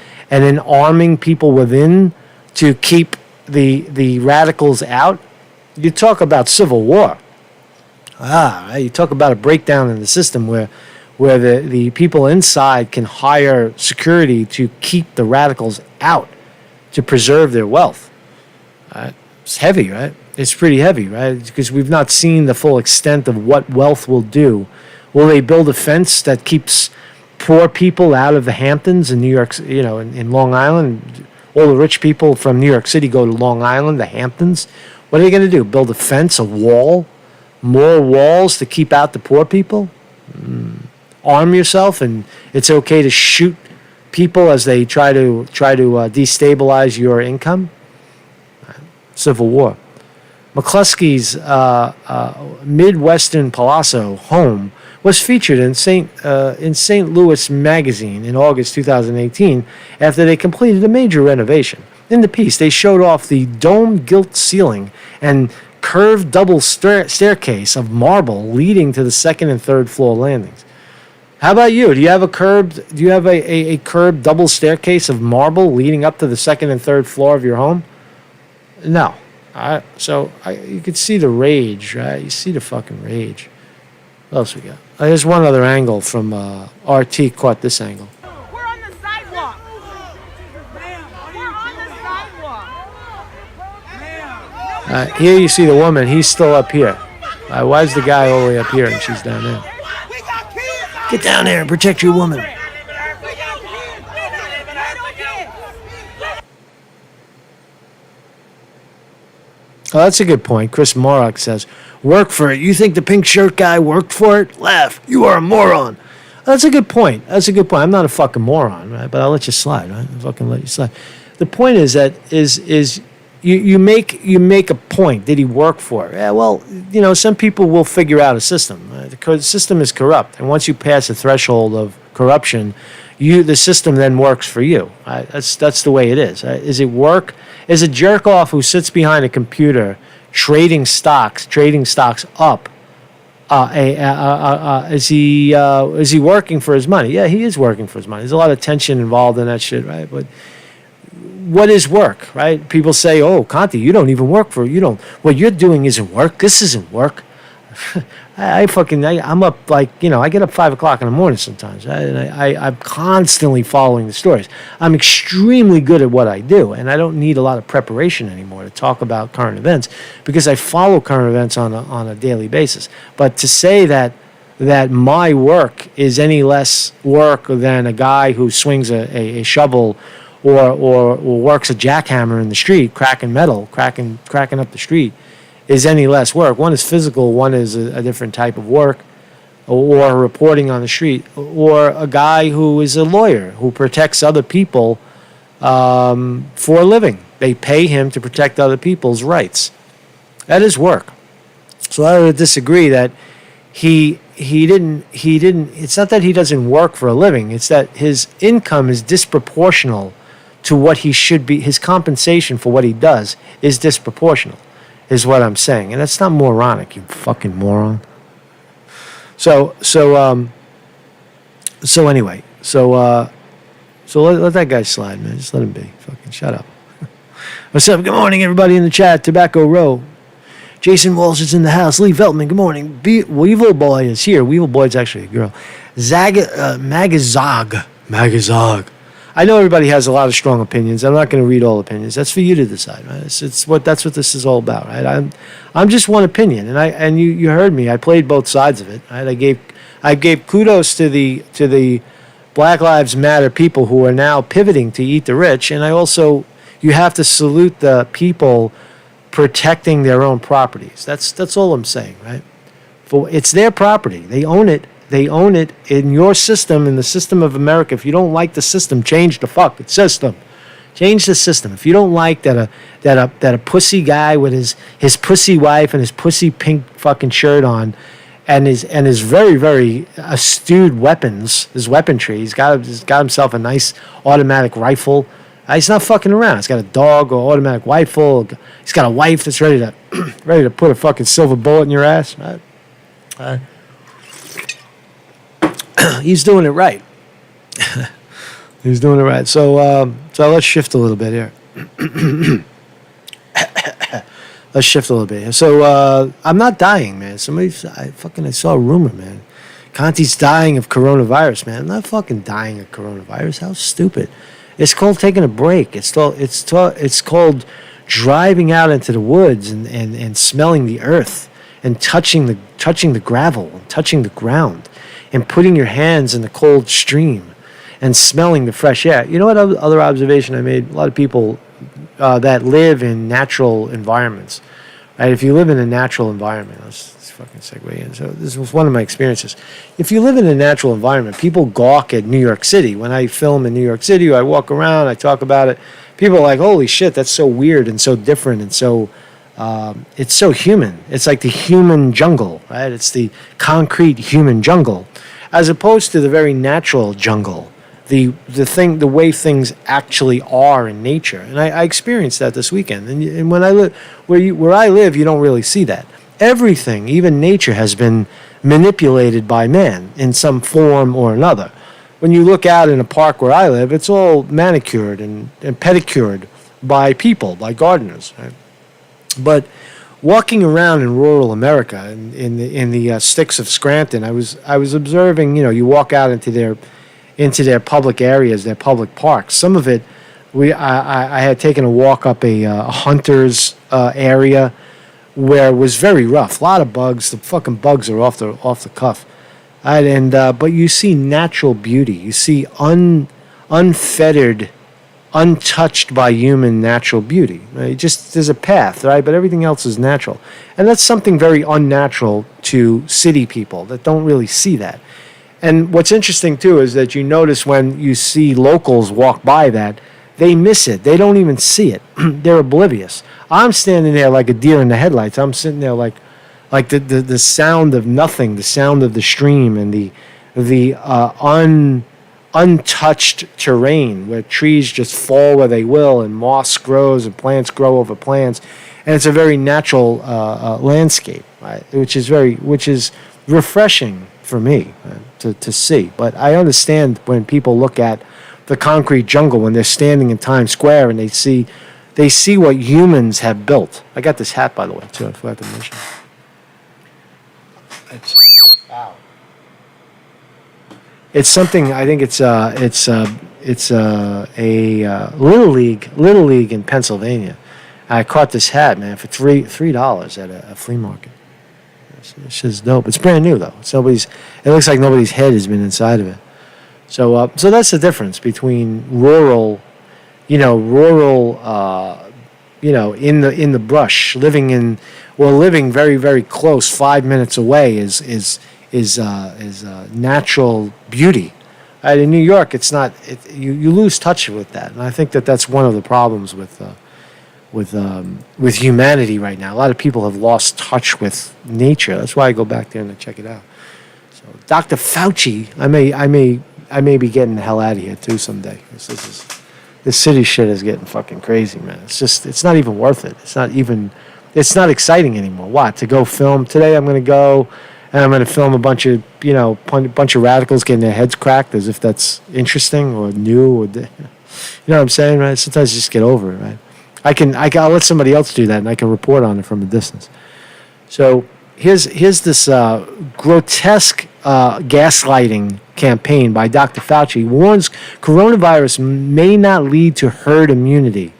arming people within to keep the radicals out? You talk about civil war. You talk about a breakdown in the system where the people inside can hire security to keep the radicals out to preserve their wealth. It's heavy, right? It's pretty heavy, right? Because we've not seen the full extent of what wealth will do. Will they build a fence that keeps poor people out of the Hamptons in New York, in Long Island? All the rich people from New York City go to Long Island, the Hamptons. What are they going to do? Build a fence, a wall, more walls to keep out the poor people? Arm yourself, and it's okay to shoot people as they try to destabilize your income? Civil War. McCluskey's Midwestern Palazzo home was featured in St. Louis Magazine in August 2018 after they completed a major renovation. In the piece, they showed off the dome-gilt ceiling and curved double staircase of marble leading to the second and third floor landings. How about you? Do you have a curved double staircase of marble leading up to the second and third floor of your home? No. You could see the rage, right? You see the fucking rage. What else we got? There's one other angle from RT caught this angle. We're on the sidewalk. We're on the sidewalk. Here you see the woman. He's still up here. Why is the guy all the way up here and she's down there? Get down there and protect your woman. Oh, that's a good point. Chris Morrock says, work for it. You think the pink shirt guy worked for it? Laugh. You are a moron. That's a good point. I'm not a fucking moron, right? But I'll let you slide, right? I'll fucking let you slide. The point is that you make a point. Did he work for it? Yeah, well, some people will figure out a system. Right? The system is corrupt. And once you pass a threshold of corruption, the system then works for you. Right? That's the way it is. Right? Is it work? Is a jerk off who sits behind a computer trading stocks up? Is he working for his money? Yeah, he is working for his money. There's a lot of tension involved in that shit, right? But what is work, right? People say, "Oh, Conte, you don't even work for what you're doing isn't work. This isn't work." I'm up I get up 5 o'clock in the morning sometimes. I'm constantly following the stories. I'm extremely good at what I do, and I don't need a lot of preparation anymore to talk about current events because I follow current events on a daily basis. But to say that my work is any less work than a guy who swings a shovel or works a jackhammer in the street, cracking metal, cracking up the street, is any less work. One is physical, one is a different type of work, or reporting on the street, or a guy who is a lawyer who protects other people for a living. They pay him to protect other people's rights. That is work. So I would disagree that he didn't. It's not that he doesn't work for a living. It's that his income is disproportional to what he should be. His compensation for what he does is disproportional, is what I'm saying. And that's not moronic, you fucking moron. So anyway, let that guy slide, man. Just let him be. Fucking shut up. What's up? Good morning, everybody in the chat. Tobacco Row. Jason Walsh is in the house. Lee Veltman, good morning. Weevil Boy is here. Weevil Boy's actually a girl. Magazog. I know everybody has a lot of strong opinions. I'm not going to read all opinions. That's for you to decide, right? That's what this is all about, right? I'm just one opinion, and you heard me. I played both sides of it, right? I gave kudos to the Black Lives Matter people who are now pivoting to eat the rich, and you have to salute the people protecting their own properties. That's all I'm saying, right? It's their property. They own it. They own it in your system, in the system of America. If you don't like the system, change the fucking system. Change the system. If you don't like that a pussy guy with his pussy wife and his pussy pink fucking shirt on, and his very, very astute weapons, his weaponry, he's got himself a nice automatic rifle. He's not fucking around. He's got a dog or automatic rifle. He's got a wife that's ready to put a fucking silver bullet in your ass. Right? He's doing it right. He's doing it right. So let's shift a little bit here. So I'm not dying, man. I saw a rumor, man. Conte's dying of coronavirus, man. I'm not fucking dying of coronavirus. How stupid. It's called taking a break. It's called driving out into the woods and smelling the earth and touching the gravel and touching the ground and putting your hands in the cold stream and smelling the fresh air. You know what other observation I made? A lot of people that live in natural environments Right? If you live in a natural environment, let's fucking segue in. So this was one of my experiences. If you live in a natural environment, people gawk at New York City. When I film in New York City, or I walk around, I talk about it. People are like, "Holy shit, that's so weird and so different and so." It's so human. It's like the human jungle, right? It's the concrete human jungle, as opposed to the very natural jungle, the way things actually are in nature. And I experienced that this weekend. And when I live where I live, you don't really see that. Everything, even nature, has been manipulated by man in some form or another. When you look out in a park where I live, it's all manicured and pedicured by people, by gardeners, right? But walking around in rural America, in the sticks of Scranton, I was observing. You walk out into their public areas, their public parks. Some of it, I had taken a walk up a hunter's area where it was very rough. A lot of bugs. The fucking bugs are off the cuff, but you see natural beauty. You see unfettered, untouched by human natural beauty. Right? Just there's a path, right? But everything else is natural, and that's something very unnatural to city people that don't really see that. And what's interesting too is that you notice when you see locals walk by that, they miss it. They don't even see it. They're oblivious. I'm standing there like a deer in the headlights. I'm sitting there like the sound of nothing, the sound of the stream, and the untouched terrain where trees just fall where they will, and moss grows and plants grow over plants, and it's a very natural landscape, right? which is refreshing for me to see. But I understand when people look at the concrete jungle, when they're standing in Times Square and they see what humans have built. I got this hat, by the way, too. I forgot to mention. It's something. I think it's a little league in Pennsylvania. I caught this hat, man, for $3 at a flea market. It's just dope. It's brand new though. It looks like nobody's head has been inside of it. So that's the difference between rural, in the brush, living very, very close, 5 minutes away is natural beauty. Right? In New York, it's not. You lose touch with that, and I think that's one of the problems with humanity right now. A lot of people have lost touch with nature. That's why I go back there and check it out. So, Dr. Fauci, I may be getting the hell out of here too someday. This city shit is getting fucking crazy, man. It's not even worth it. It's not exciting anymore. What? To go film today? I'm going to go. And I'm going to film a bunch of radicals getting their heads cracked, as if that's interesting or new, you know what I'm saying, right? Sometimes you just get over it, right? I'll let somebody else do that, and I can report on it from a distance. So here's this grotesque gaslighting campaign by Dr. Fauci. Warns coronavirus may not lead to herd immunity.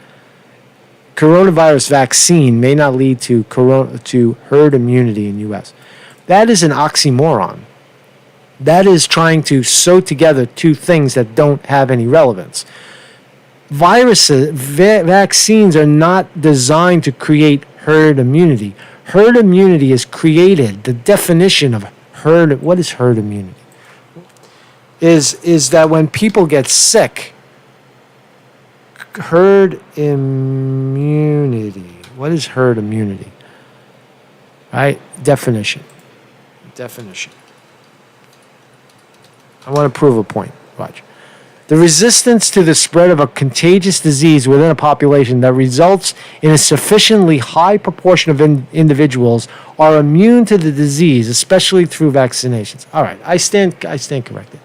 Coronavirus vaccine may not lead to herd immunity in U.S. That is an oxymoron. That is trying to sew together two things that don't have any relevance. Vaccines are not designed to create herd immunity. Herd immunity is created. The definition of what is herd immunity? Is that when people get sick, herd immunity. What is herd immunity? Right? Definition. I want to prove a point. Watch. The resistance to the spread of a contagious disease within a population that results in a sufficiently high proportion of individuals are immune to the disease, especially through vaccinations. All right, I stand corrected.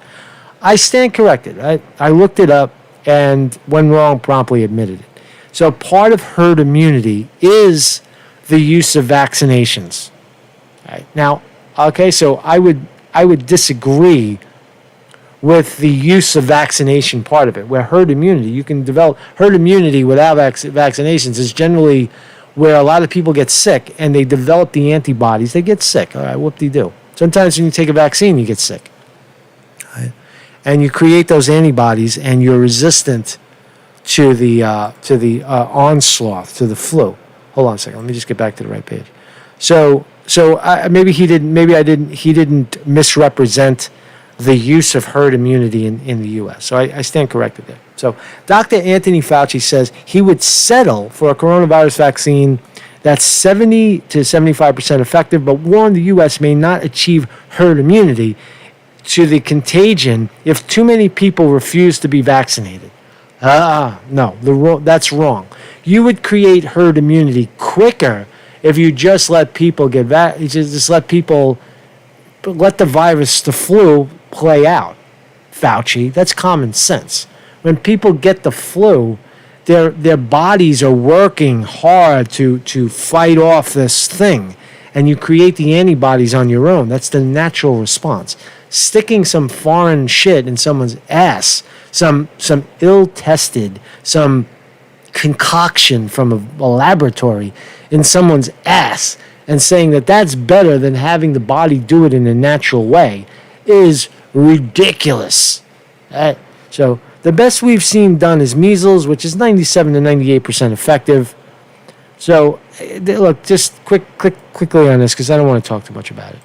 Right? I looked it up, and when wrong, promptly admitted it. So part of herd immunity is the use of vaccinations. Right? Now, okay, so I would disagree with the use of vaccination part of it, where herd immunity, you can develop herd immunity without vaccinations is generally where a lot of people get sick and they develop the antibodies. They get sick. All right, whoop-de-doo. Sometimes when you take a vaccine, you get sick. Right? And you create those antibodies and you're resistant to the onslaught, to the flu. Hold on a second. Let me just get back to the right page. He didn't misrepresent the use of herd immunity in the U.S. So I stand corrected there. So Dr. Anthony Fauci says he would settle for a coronavirus vaccine that's 70 to 75% effective, but warned the U.S. may not achieve herd immunity to the contagion if too many people refuse to be vaccinated. No, that's wrong. You would create herd immunity quicker if you just let people get just let the virus, the flu, play out. Fauci, that's common sense. When people get the flu, their bodies are working hard to fight off this thing, and you create the antibodies on your own. That's the natural response. Sticking some foreign shit in someone's ass, some ill-tested, some concoction from a laboratory in someone's ass, and saying that that's better than having the body do it in a natural way is ridiculous. So the best we've seen done is measles, which is 97 to 98% effective. So look, just quickly on this, because I don't want to talk too much about it.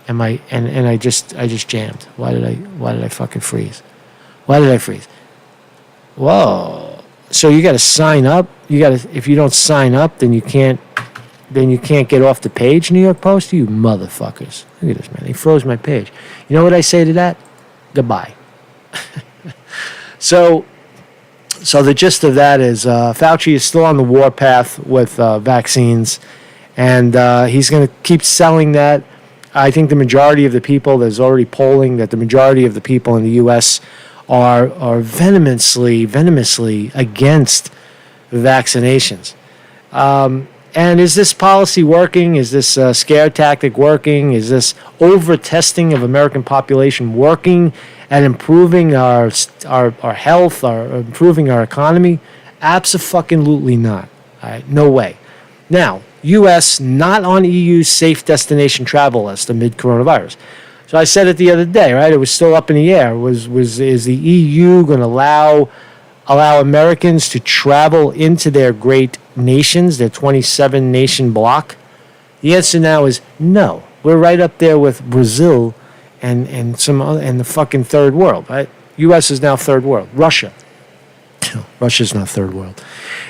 And I just jammed. Why did I fucking freeze? Why did I freeze? Whoa. So you got to sign up. If you don't sign up, then you can't get off the page, New York Post. You motherfuckers. Look at this, man. They froze my page. You know what I say to that? Goodbye. So the gist of that is Fauci is still on the warpath with vaccines, and he's going to keep selling that. I think the majority of the people, there's already polling that the majority of the people in the U.S. are venomously against vaccinations. And is this policy working? Is this scare tactic working? Is this over-testing of American population working at improving our health, improving our economy? Abso-fucking-lutely not. All right, no way. Now, U.S. not on EU's safe destination travel list amid coronavirus. So I said it the other day, right? It was still up in the air. Is the EU going to allow Americans to travel into their great nations, their 27-nation bloc? The answer now is no. We're right up there with Brazil and the fucking third world, right? U.S. is now third world. Russia's not third world.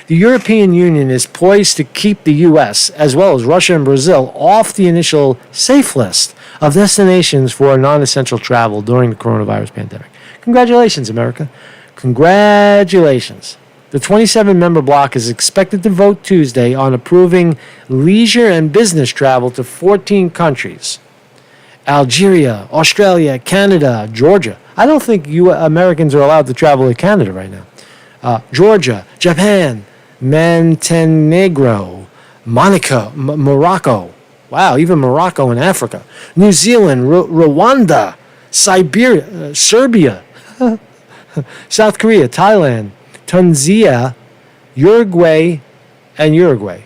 The European Union is poised to keep the U.S., as well as Russia and Brazil, off the initial safe list of destinations for non-essential travel during the coronavirus pandemic. Congratulations, America. Congratulations. The 27-member bloc is expected to vote Tuesday on approving leisure and business travel to 14 countries. Algeria, Australia, Canada, Georgia. I don't think Americans are allowed to travel to Canada right now. Georgia, Japan, Montenegro, Morocco. Wow, even Morocco in Africa. New Zealand, Rwanda, Siberia, Serbia, South Korea, Thailand, Tunisia, Uruguay.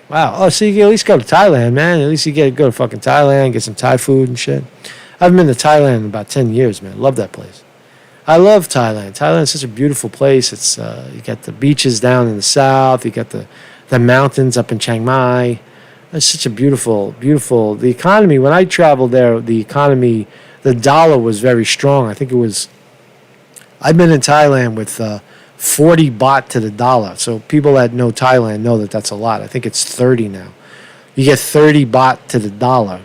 Wow. Oh, so you can at least go to Thailand, man. At least you go to fucking Thailand, get some Thai food and shit. I haven't been to Thailand in about 10 years, man. Love that place. I love Thailand. Thailand is such a beautiful place. It's you got the beaches down in the south. You got the mountains up in Chiang Mai. It's such a beautiful. The economy, when I traveled there, the dollar was very strong. I think it was, I've been in Thailand with 40 baht to the dollar. So people that know Thailand know that that's a lot. I think it's 30 now. You get 30 baht to the dollar.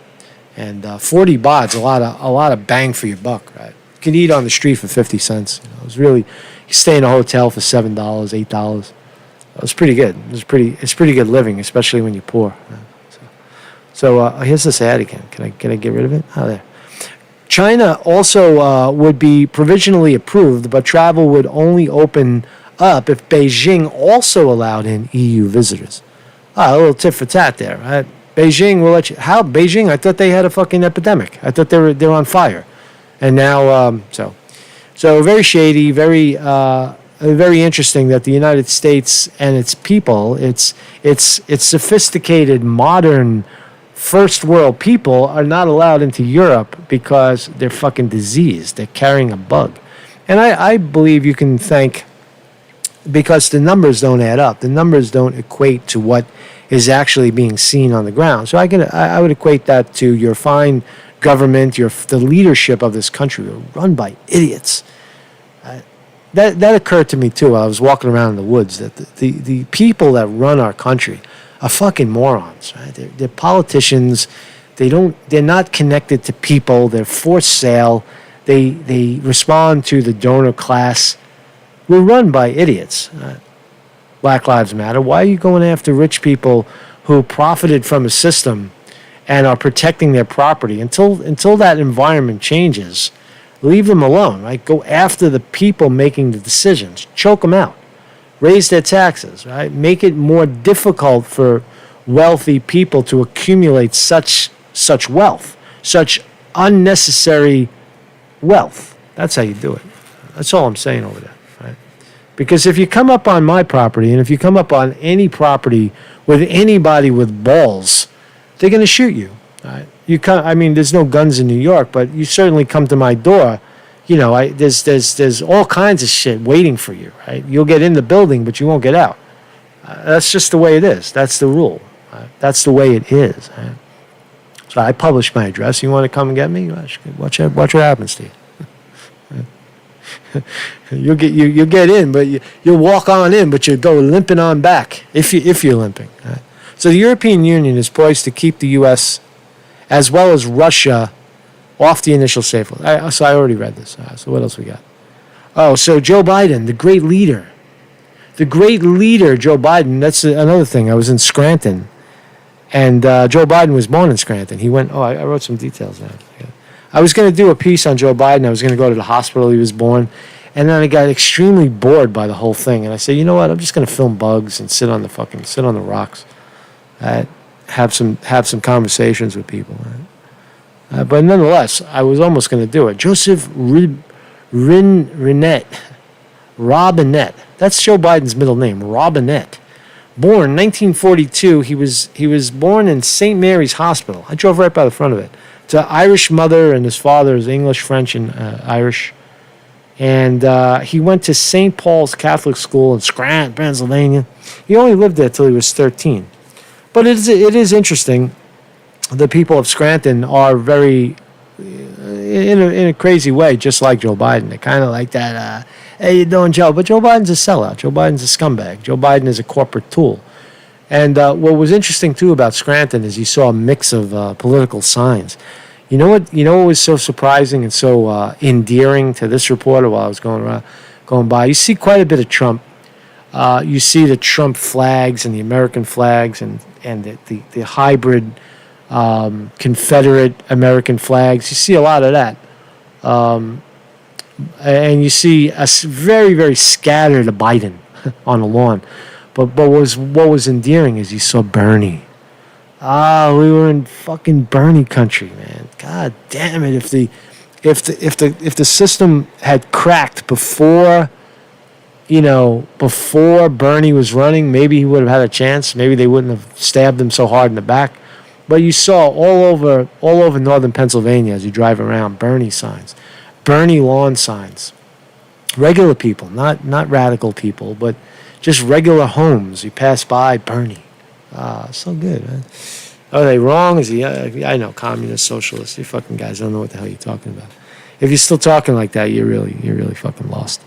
And 40 baht is a lot of bang for your buck, right? You can eat on the street for 50 cents. It was really, you stay in a hotel for $7, $8. It was pretty good. It's pretty good living, especially when you're poor. So here's this ad again. Can I get rid of it? Oh, there. China also would be provisionally approved, but travel would only open up if Beijing also allowed in EU visitors. A little tit for tat there, right? Beijing will let you. How Beijing? I thought they had a fucking epidemic. I thought they're on fire, and now so very shady, very interesting that the United States and its people, its sophisticated, modern, first world people are not allowed into Europe because they're fucking diseased. They're carrying a bug, and I believe you can thank because the numbers don't add up. The numbers don't equate to what is actually being seen on the ground. So I would equate that to your fine government, the leadership of this country, run by idiots. That occurred to me too while I was walking around in the woods, that the people that run our country are fucking morons, right? They're politicians. They're not connected to people. They're for sale. They respond to the donor class. We're run by idiots. Black Lives Matter. Why are you going after rich people who profited from a system and are protecting their property until that environment changes? Leave them alone, right? Go after the people making the decisions. Choke them out. Raise their taxes, right? Make it more difficult for wealthy people to accumulate such wealth, such unnecessary wealth. That's how you do it. That's all I'm saying over there, right? Because if you come up on my property, and if you come up on any property with anybody with balls, they're going to shoot you, right? There's no guns in New York, but you certainly come to my door. There's all kinds of shit waiting for you, right? You'll get in the building, but you won't get out. That's just the way it is. That's the rule. That's the way it is. Right? So I published my address. You want to come and get me? Watch what happens to you. You'll get in, but you'll walk on in, but you'll go limping on back if you're limping. Right? So the European Union is poised to keep the U.S. as well as Russia off the initial safe list. So I already read this. So what else we got? Oh, so Joe Biden, the great leader. The great leader, Joe Biden. That's another thing. I was in Scranton, and Joe Biden was born in Scranton. He went, I wrote some details down. I was going to do a piece on Joe Biden. I was going to go to the hospital he was born, and then I got extremely bored by the whole thing. And I said, you know what? I'm just going to film bugs and sit on the rocks. Have some conversations with people. Right? But nonetheless, I was almost going to do it. Joseph Robinette. That's Joe Biden's middle name, Robinette. Born 1942, he was born in St. Mary's Hospital. I drove right by the front of it. To an Irish mother, and his father is English, French, and Irish. And he went to St. Paul's Catholic School in Scranton, Pennsylvania. He only lived there till he was 13. But it is interesting. The people of Scranton are very, in a crazy way, just like Joe Biden. They're kind of like that, hey, you doing, Joe? But Joe Biden's a sellout. Joe Biden's a scumbag. Joe Biden is a corporate tool. And what was interesting, too, about Scranton is you saw a mix of political signs. You know what was so surprising and so endearing to this reporter while I was going by? You see quite a bit of Trump. You see the Trump flags and the American flags and the hybrid Confederate American flags. You see a lot of that. And you see a very, very scattered Biden on the lawn. But what was endearing is you saw Bernie. We were in fucking Bernie country, man. God damn it! If the system had cracked before Bernie was running, maybe he would have had a chance. Maybe they wouldn't have stabbed him so hard in the back. But you saw all over northern Pennsylvania as you drive around, Bernie signs, Bernie lawn signs. Regular people, not radical people, but just regular homes. You pass by, Bernie. So good, man. Are they wrong? Is he? I know, communist, socialist. You fucking guys don't know what the hell you're talking about. If you're still talking like that, you're really fucking lost.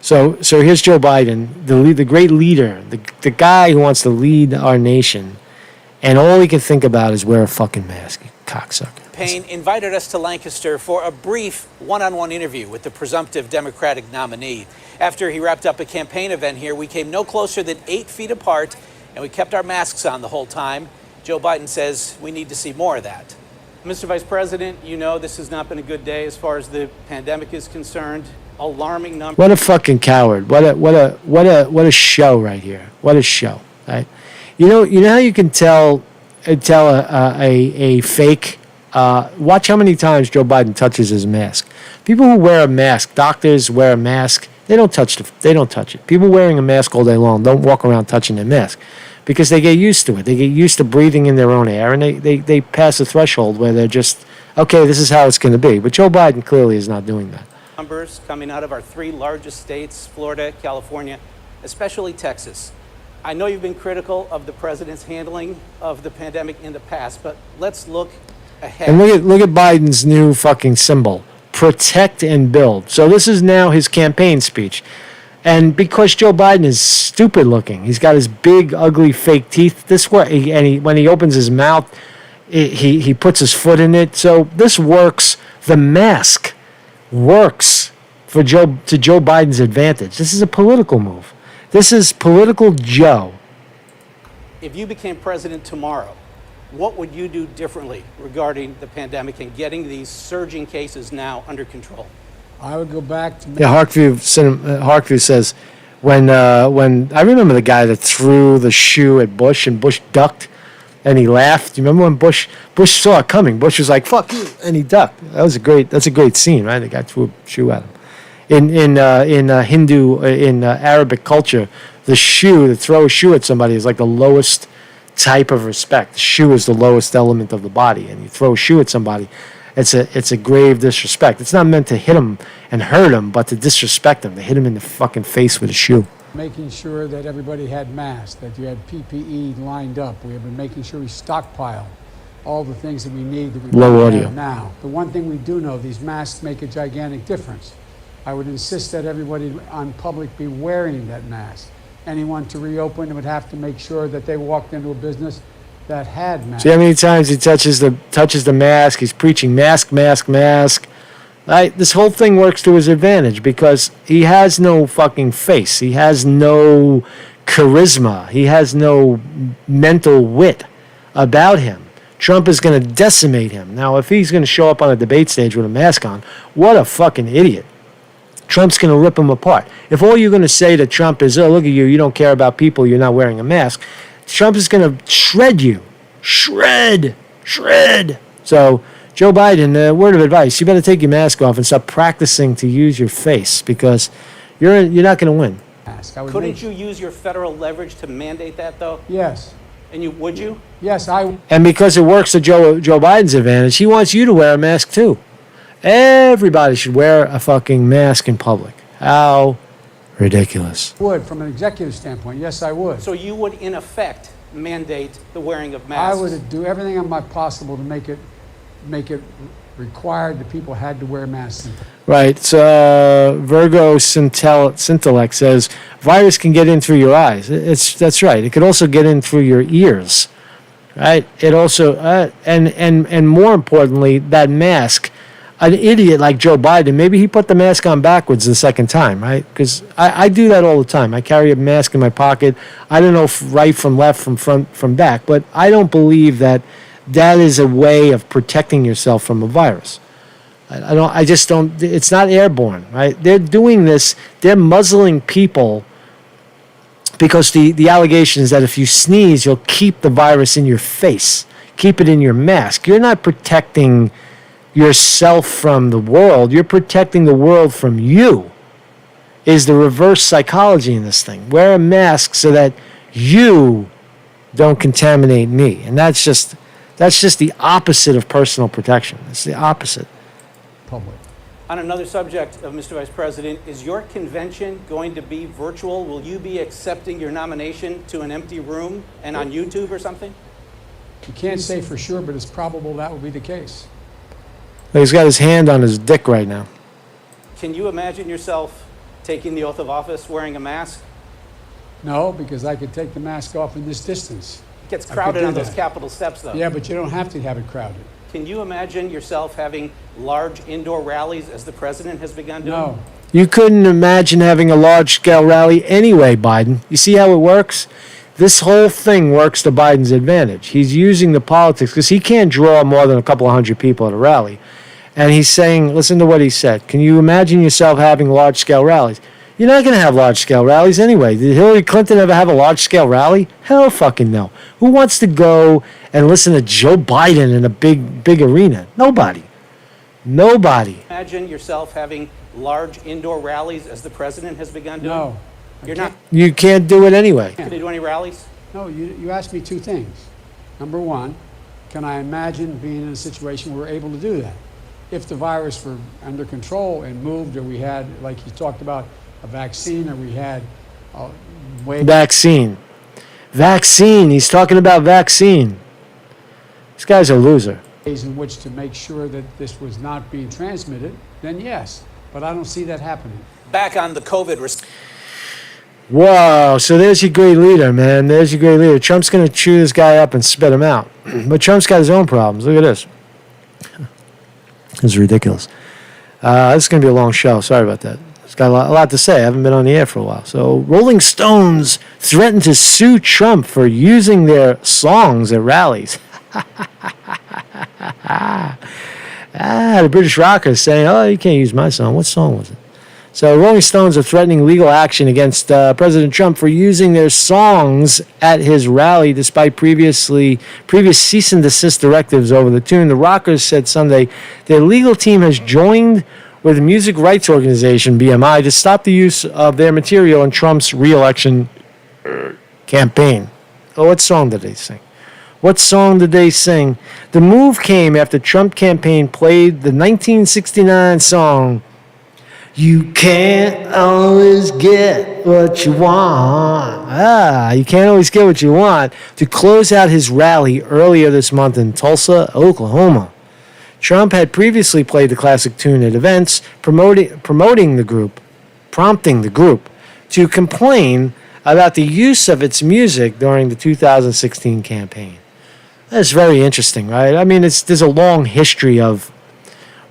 So here's Joe Biden, the great leader, the guy who wants to lead our nation, and all he can think about is wear a fucking mask, you cocksucker. Payne invited us to Lancaster for a brief one-on-one interview with the presumptive Democratic nominee. After he wrapped up a campaign event here, we came no closer than 8 feet apart, and we kept our masks on the whole time. Joe Biden says we need to see more of that. Mr. Vice President, you know this has not been a good day as far as the pandemic is concerned. Alarming number. What a fucking coward! What a show right here! What a show! Right? You know how you can tell a fake. Watch how many times Joe Biden touches his mask. People who wear a mask, doctors wear a mask. They don't touch it. People wearing a mask all day long don't walk around touching their mask because they get used to it. They get used to breathing in their own air, and they pass a threshold where they're just, okay, this is how it's going to be. But Joe Biden clearly is not doing that. Numbers coming out of our three largest states, Florida, California, especially Texas. I know you've been critical of the president's handling of the pandemic in the past, but let's look ahead. And look at Biden's new fucking symbol, protect and build. So this is now his campaign speech. And because Joe Biden is stupid looking, he's got his big, ugly, fake teeth. When he opens his mouth, he puts his foot in it. So this works. The mask works to Joe Biden's advantage. This is a political move. This is political Joe. If you became president tomorrow, what would you do differently regarding the pandemic and getting these surging cases now under control? I would go back to... Harkview says, when I remember the guy that threw the shoe at Bush and Bush ducked and he laughed. You remember when Bush saw it coming? Bush was like, "Fuck you," and he ducked. That's a great scene, right? The guy threw a shoe at him. In Arabic culture, to throw a shoe at somebody is like the lowest type of respect. The shoe is the lowest element of the body, and you throw a shoe at somebody, it's a grave disrespect. It's not meant to hit him and hurt him, but to disrespect him, to hit him in the fucking face with a shoe. Making sure that everybody had masks, that you had PPE lined up. We have been making sure we stockpile all the things that we need that we Low audio. have now. The one thing we do know, these masks make a gigantic difference. I would insist that everybody on public be wearing that mask. Anyone to reopen would have to make sure that they walked into a business that had masks. See how many times he touches the mask? He's preaching mask, mask, mask. Right? This whole thing works to his advantage because he has no fucking face. He has no charisma. He has no mental wit about him. Trump is going to decimate him. Now, if he's going to show up on a debate stage with a mask on, what a fucking idiot. Trump's going to rip him apart. If all you're going to say to Trump is, "Oh, look at you, you don't care about people, you're not wearing a mask," Trump is going to shred you. Shred. So, Joe Biden, word of advice, you better take your mask off and start practicing to use your face because you're not going to win. Couldn't you use your federal leverage to mandate that, though? Yes. And would you? Yes, And because it works to Joe Biden's advantage, he wants you to wear a mask too. Everybody should wear a fucking mask in public. How ridiculous. would, from an executive standpoint. Yes, I would. So you would, in effect, mandate the wearing of masks? I would do everything on my possible to make it required that people had to wear masks. Right. So Virgo Scintillect says virus can get in through your eyes. That's right. It could also get in through your ears. Right. It also and more importantly, that mask. An idiot like Joe Biden, maybe he put the mask on backwards the second time, right? Because I do that all the time. I carry a mask in my pocket. I don't know right from left, from front, from back, but I don't believe that is a way of protecting yourself from a virus. I just don't. It's not airborne, right? They're doing this. They're muzzling people because the allegation is that if you sneeze, you'll keep the virus in your face, keep it in your mask. You're not protecting yourself from the world. You're protecting the world from you. Is the reverse psychology in this thing. Wear a mask so that you don't contaminate me. And that's just the opposite of personal protection. It's the opposite. Public. On another subject, Mr. Vice President, is your convention going to be virtual? Will you be accepting your nomination to an empty room and on YouTube or something? You can't say for sure, but it's probable that will be the case. He's got his hand on his dick right now. Can you imagine yourself taking the oath of office wearing a mask? No, because I could take the mask off in this distance. It gets crowded on those Capitol steps, though. Yeah, but you don't have to have it crowded. Can you imagine yourself having large indoor rallies as the president has begun doing? No. You couldn't imagine having a large-scale rally anyway, Biden. You see how it works? This whole thing works to Biden's advantage. He's using the politics because he can't draw more than a couple of hundred people at a rally. And he's saying, listen to what he said. Can you imagine yourself having large-scale rallies? You're not going to have large-scale rallies anyway. Did Hillary Clinton ever have a large-scale rally? Hell fucking no. Who wants to go and listen to Joe Biden in a big arena? Nobody. Imagine yourself having large indoor rallies as the president has begun doing? No. You're not. You can't do it anyway. Can they do any rallies? No, you asked me two things. Number one, can I imagine being in a situation where we're able to do that? if the virus were under control and moved, or we had, like he talked about, a vaccine, or we had a way. Vaccine. He's talking about vaccine. This guy's a loser. Ways in which to make sure that this was not being transmitted, then yes. But I don't see that happening. Back on the COVID Whoa, so there's your great leader, man. There's your great leader. Trump's going to chew this guy up and spit him out. But Trump's got his own problems. Look at this. This is ridiculous. This is going to be a long show. Sorry about that. It's got a lot to say. I haven't been on the air for a while. So Rolling Stones threaten to sue Trump for using their songs at rallies. The British rocker is saying, oh, you can't use my song. What song was it? So Rolling Stones are threatening legal action against President Trump for using their songs at his rally despite previous cease and desist directives over the tune. The Rockers said Sunday their legal team has joined with the music rights organization BMI to stop the use of their material in Trump's re-election campaign. Oh, what song did they sing? What song did they sing? The move came after Trump campaign played the 1969 song, You Can't Always Get What You Want. You can't always get what you want, to close out his rally earlier this month in Tulsa, Oklahoma. Trump had previously played the classic tune at events, prompting the group to complain about the use of its music during the 2016 campaign. That's very interesting, right? I mean, there's a long history of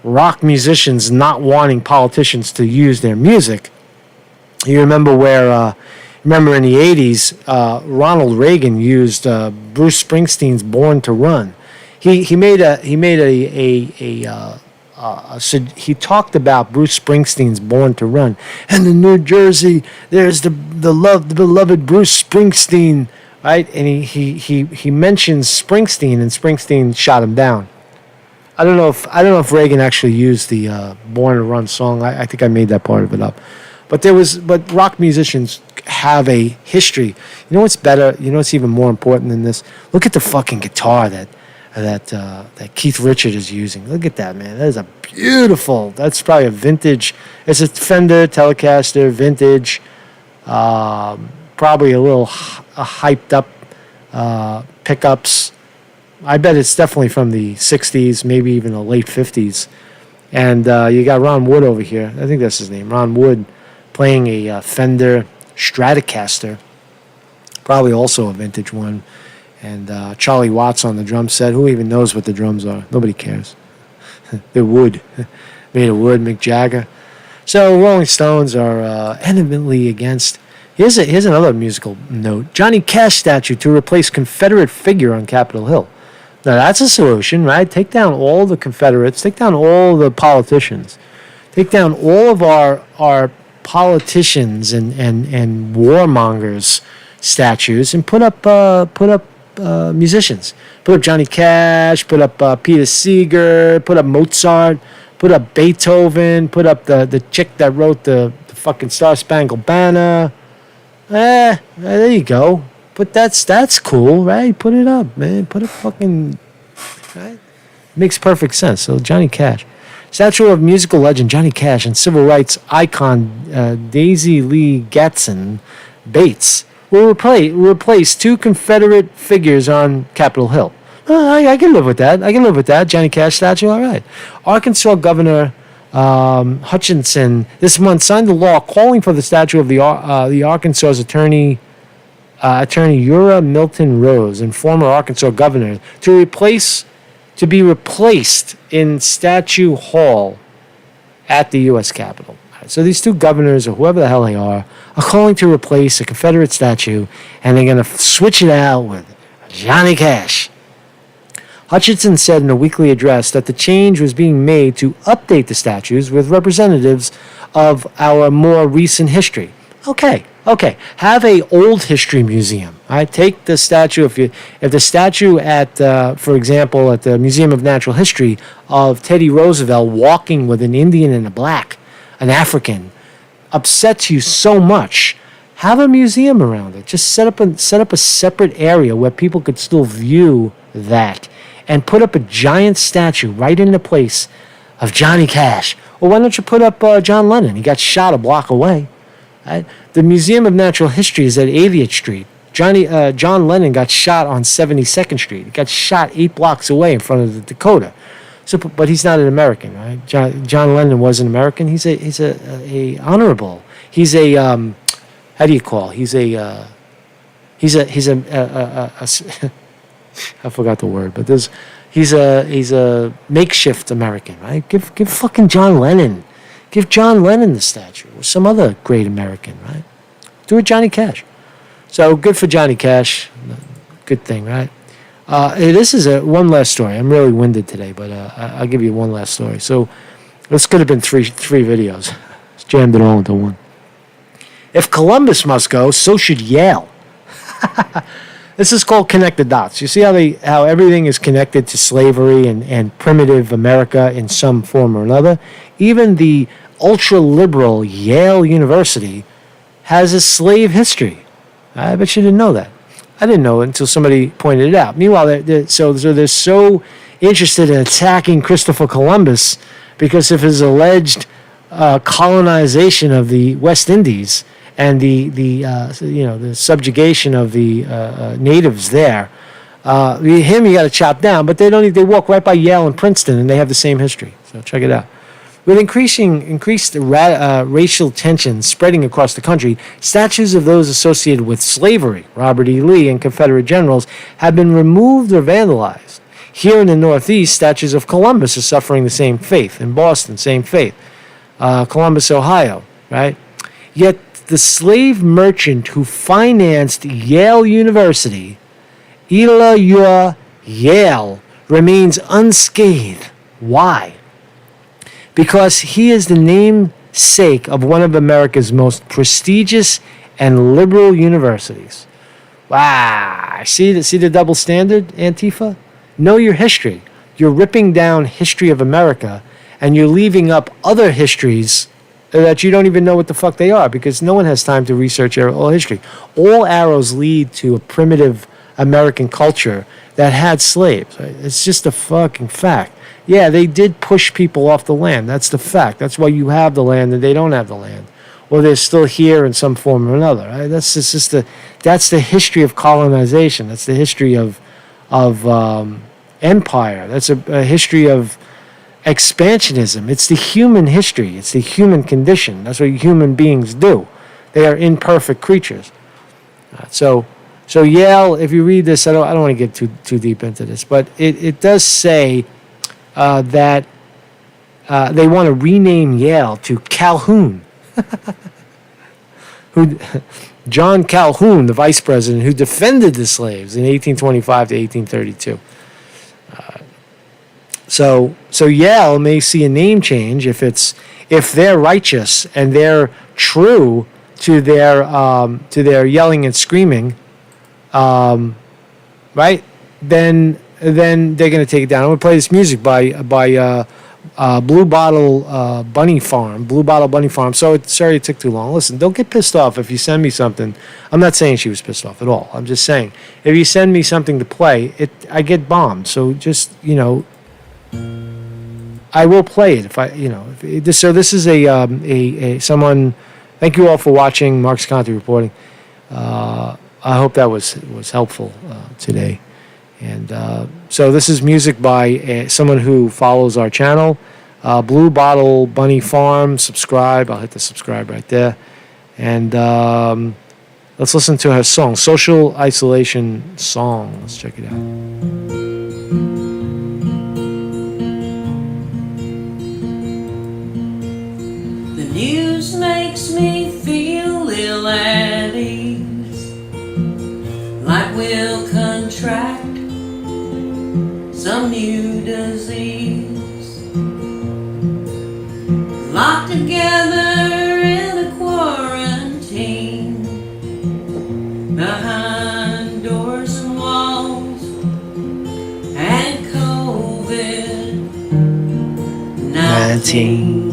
rock musicians not wanting politicians to use their music. You remember in the 80s, Ronald Reagan used Bruce Springsteen's "Born to Run." He talked about Bruce Springsteen's "Born to Run," and in New Jersey, there's the beloved Bruce Springsteen, right? And he mentions Springsteen, and Springsteen shot him down. I don't know if Reagan actually used the "Born to Run" song. I think I made that part of it up. But rock musicians have a history. You know what's better? You know what's even more important than this? Look at the fucking guitar that Keith Richards is using. Look at that, man. That is that's probably a vintage. It's a Fender Telecaster, vintage, probably a little hyped up pickups. I bet it's definitely from the 60s, maybe even the late 50s. And you got Ron Wood over here. I think that's his name. Ron Wood playing a Fender Stratocaster, probably also a vintage one. And Charlie Watts on the drum set. Who even knows what the drums are? Nobody cares. They're wood. Made of wood, Mick Jagger. So Rolling Stones are vehemently against. Here's another musical note. Johnny Cash statue to replace Confederate figure on Capitol Hill. Now that's a solution, right? Take down all the Confederates. Take down all the politicians. Take down all of our politicians and warmongers statues and put up musicians. Put up Johnny Cash, put up Peter Seeger, put up Mozart, put up Beethoven, put up the chick that wrote the fucking Star Spangled Banner. There you go. But that's cool, right? Put it up, man. Put a fucking, right? Makes perfect sense. So Johnny Cash. Statue of musical legend Johnny Cash and civil rights icon Daisy Lee Gatson Bates will replace two Confederate figures on Capitol Hill. I can live with that. Johnny Cash statue, all right. Arkansas Governor Hutchinson this month signed a law calling for the statue of the Arkansas Attorney Ura Milton Rose and former Arkansas governor to be replaced in Statue Hall at the U.S. Capitol. So these two governors, or whoever the hell they are calling to replace a Confederate statue, and they're going to switch it out with Johnny Cash. Hutchinson said in a weekly address that the change was being made to update the statues with representatives of our more recent history. Okay. Have a old history museum. All right, take the statue. If the statue at, for example, at the Museum of Natural History of Teddy Roosevelt walking with an Indian and an African, upsets you so much, have a museum around it. Just set up a separate area where people could still view that, and put up a giant statue right in the place of Johnny Cash. Well, why don't you put up John Lennon? He got shot a block away. Right? The Museum of Natural History is at 80th Street. John Lennon got shot on 72nd Street. He got shot 8 blocks away in front of the Dakota. So, but he's not an American, right? John Lennon was an American. He's a honorable. He's a how do you call? He's a I forgot the word, but he's a makeshift American, right? Give fucking John Lennon. Give John Lennon the statue or some other great American, right? Do it Johnny Cash. So good for Johnny Cash. Good thing, right? This is one last story. I'm really winded today, but I'll give you one last story. So this could have been three videos. Just jammed it all into one. If Columbus must go, so should Yale. This is called connect the dots. You see how everything is connected to slavery and primitive America in some form or another? Even the ultra-liberal Yale University has a slave history. I bet you didn't know that. I didn't know it until somebody pointed it out. Meanwhile, they're so interested in attacking Christopher Columbus because of his alleged colonization of the West Indies and the subjugation of the natives there. Him you got to chop down, but they walk right by Yale and Princeton, and they have the same history. So check it out. With increased racial tensions spreading across the country, statues of those associated with slavery, Robert E. Lee and Confederate generals, have been removed or vandalized. Here in the Northeast, statues of Columbus are suffering the same fate. In Boston, same fate. Columbus, Ohio, right? Yet the slave merchant who financed Yale University, Yale, remains unscathed. Why? Because he is the namesake of one of America's most prestigious and liberal universities. Wow. See the double standard, Antifa? Know your history. You're ripping down history of America, and you're leaving up other histories that you don't even know what the fuck they are, because no one has time to research all history. All arrows lead to a primitive American culture that had slaves. Right? It's just a fucking fact. Yeah, they did push people off the land. That's the fact. That's why you have the land and they don't have the land, or they're still here in some form or another. Right? That's the history of colonization. That's the history of empire. That's a history of expansionism. It's the human history. It's the human condition. That's what human beings do. They are imperfect creatures. So Yale, if you read this, I don't want to get too deep into this, but it does say that they want to rename Yale to Calhoun. John Calhoun, the vice president who defended the slaves in 1825 to 1832. So Yale may see a name change if they're righteous and they're true to their yelling and screaming, right? Then they're going to take it down. I'm going to play this music by Blue Bottle Bunny Farm. Blue Bottle Bunny Farm. So sorry it took too long. Listen, don't get pissed off if you send me something. I'm not saying she was pissed off at all. I'm just saying if you send me something to play, I get bombed. So just I will play it so this is a someone. Thank you all for watching. Mark's Conte reporting. I hope that was helpful today. And so this is music by someone who follows our channel, Blue Bottle Bunny Farm. Subscribe. I'll hit the subscribe right there. And let's listen to her song, Social Isolation Song. Let's check it out. News makes me feel ill at ease, like we'll contract some new disease, locked together in a quarantine, behind doors and walls, and COVID-19.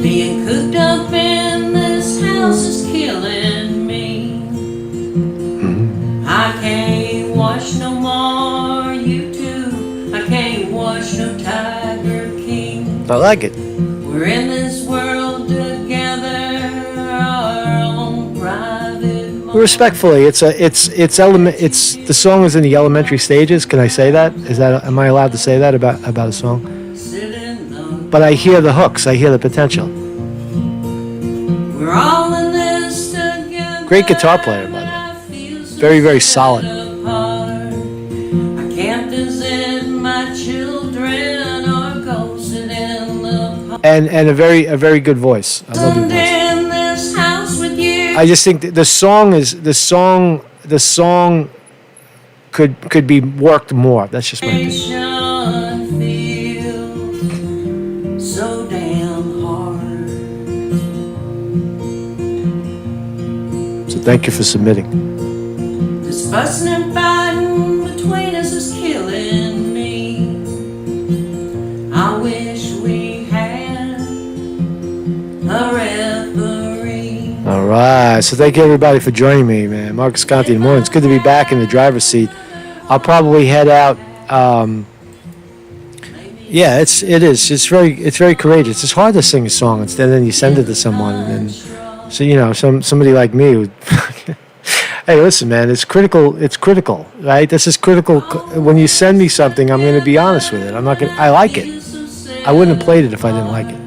Being cooped up in this house is killing me. I can't watch no more I like it. We're in this world together, our own private moment. Respectfully, it's the song is in the elementary stages. Can I say that? Am I allowed to say that about a song? But I hear the hooks. I hear the potential. We're all in this together. Great guitar player, by the way. Very, very solid. I can't visit my children or go sit in the park. And a very good voice. I love your voice. In this house with you. I just think that the song could be worked more. That's just my opinion. Feels so damn hard. So thank you for submitting. This fussing and fighting between us is killing me. I wish we had a referee. All right. So thank you everybody for joining me, man. Marcus Conte in the morning. It's good to be back in the driver's seat. I'll probably head out. Yeah, it is. It's very courageous. It's hard to sing a song and then you send it to someone, and then somebody like me who. Hey, listen, man. It's critical. It's critical, right? This is critical. When you send me something, I'm going to be honest with it. I'm not going. I like it. I wouldn't have played it if I didn't like it.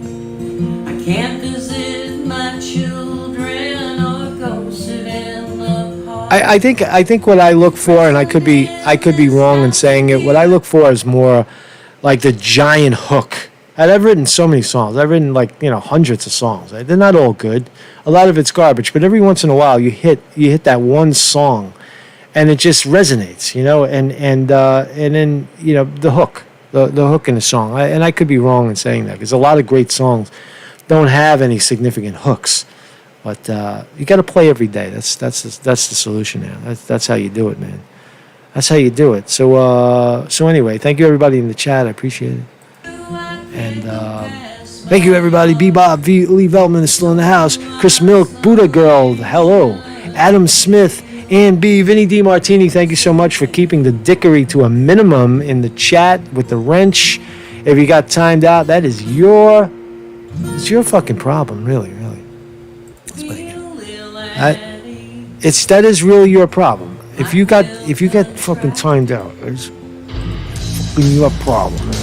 I can't visit my children or go sit in the park. I think what I look for, and I could be wrong in saying it. What I look for is more like the giant hook. I've written so many songs. I've written hundreds of songs. They're not all good. A lot of it's garbage, but every once in a while you hit that one song, and it just resonates, and then the hook, the hook in the song. I could be wrong in saying that because a lot of great songs don't have any significant hooks, but you got to play every day. That's the solution there. That's how you do it, man. That's how you do it. So anyway, thank you everybody in the chat. I appreciate it. And thank you everybody. Bebop, Lee Veltman is still in the house. Chris Milk, Buddha Girl, hello. Adam Smith, Ann B, Vinny D. Martini, thank you so much for keeping the dickery to a minimum in the chat with the wrench. If you got timed out, that is your fucking problem, really. That's pretty good. That is really your problem. If you get fucking timed out, it's fucking your problem, man.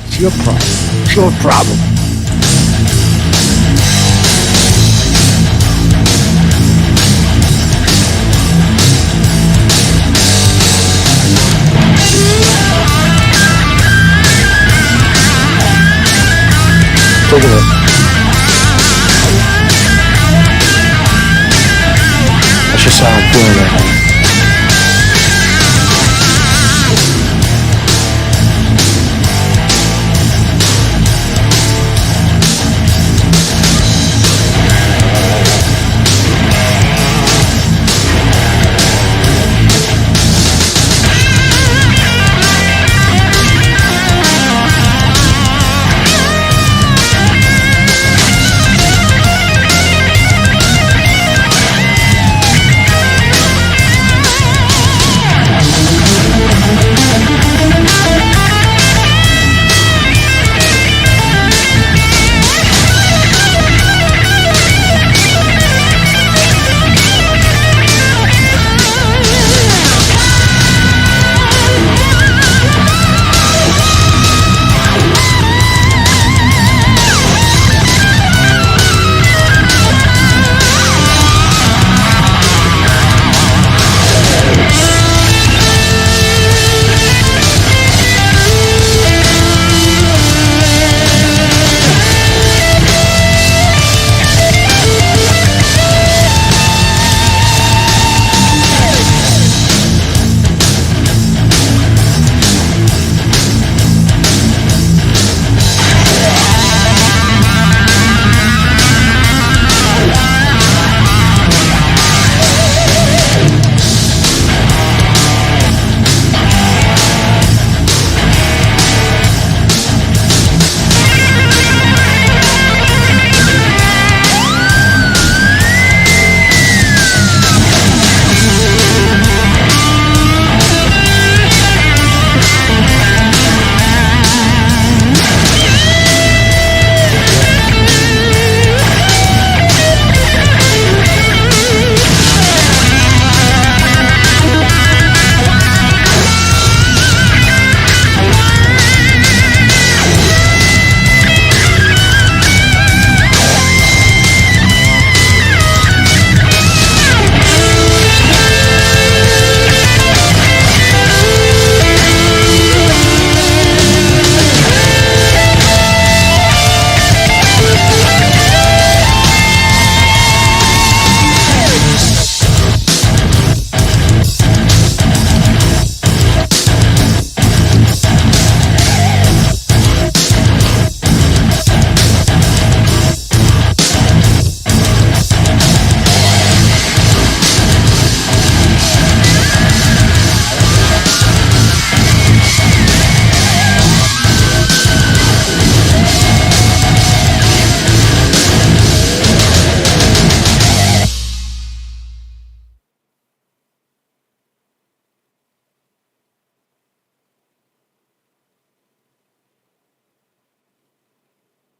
It's your problem. It's your problem. Look at it. That's just how I'm feeling right now.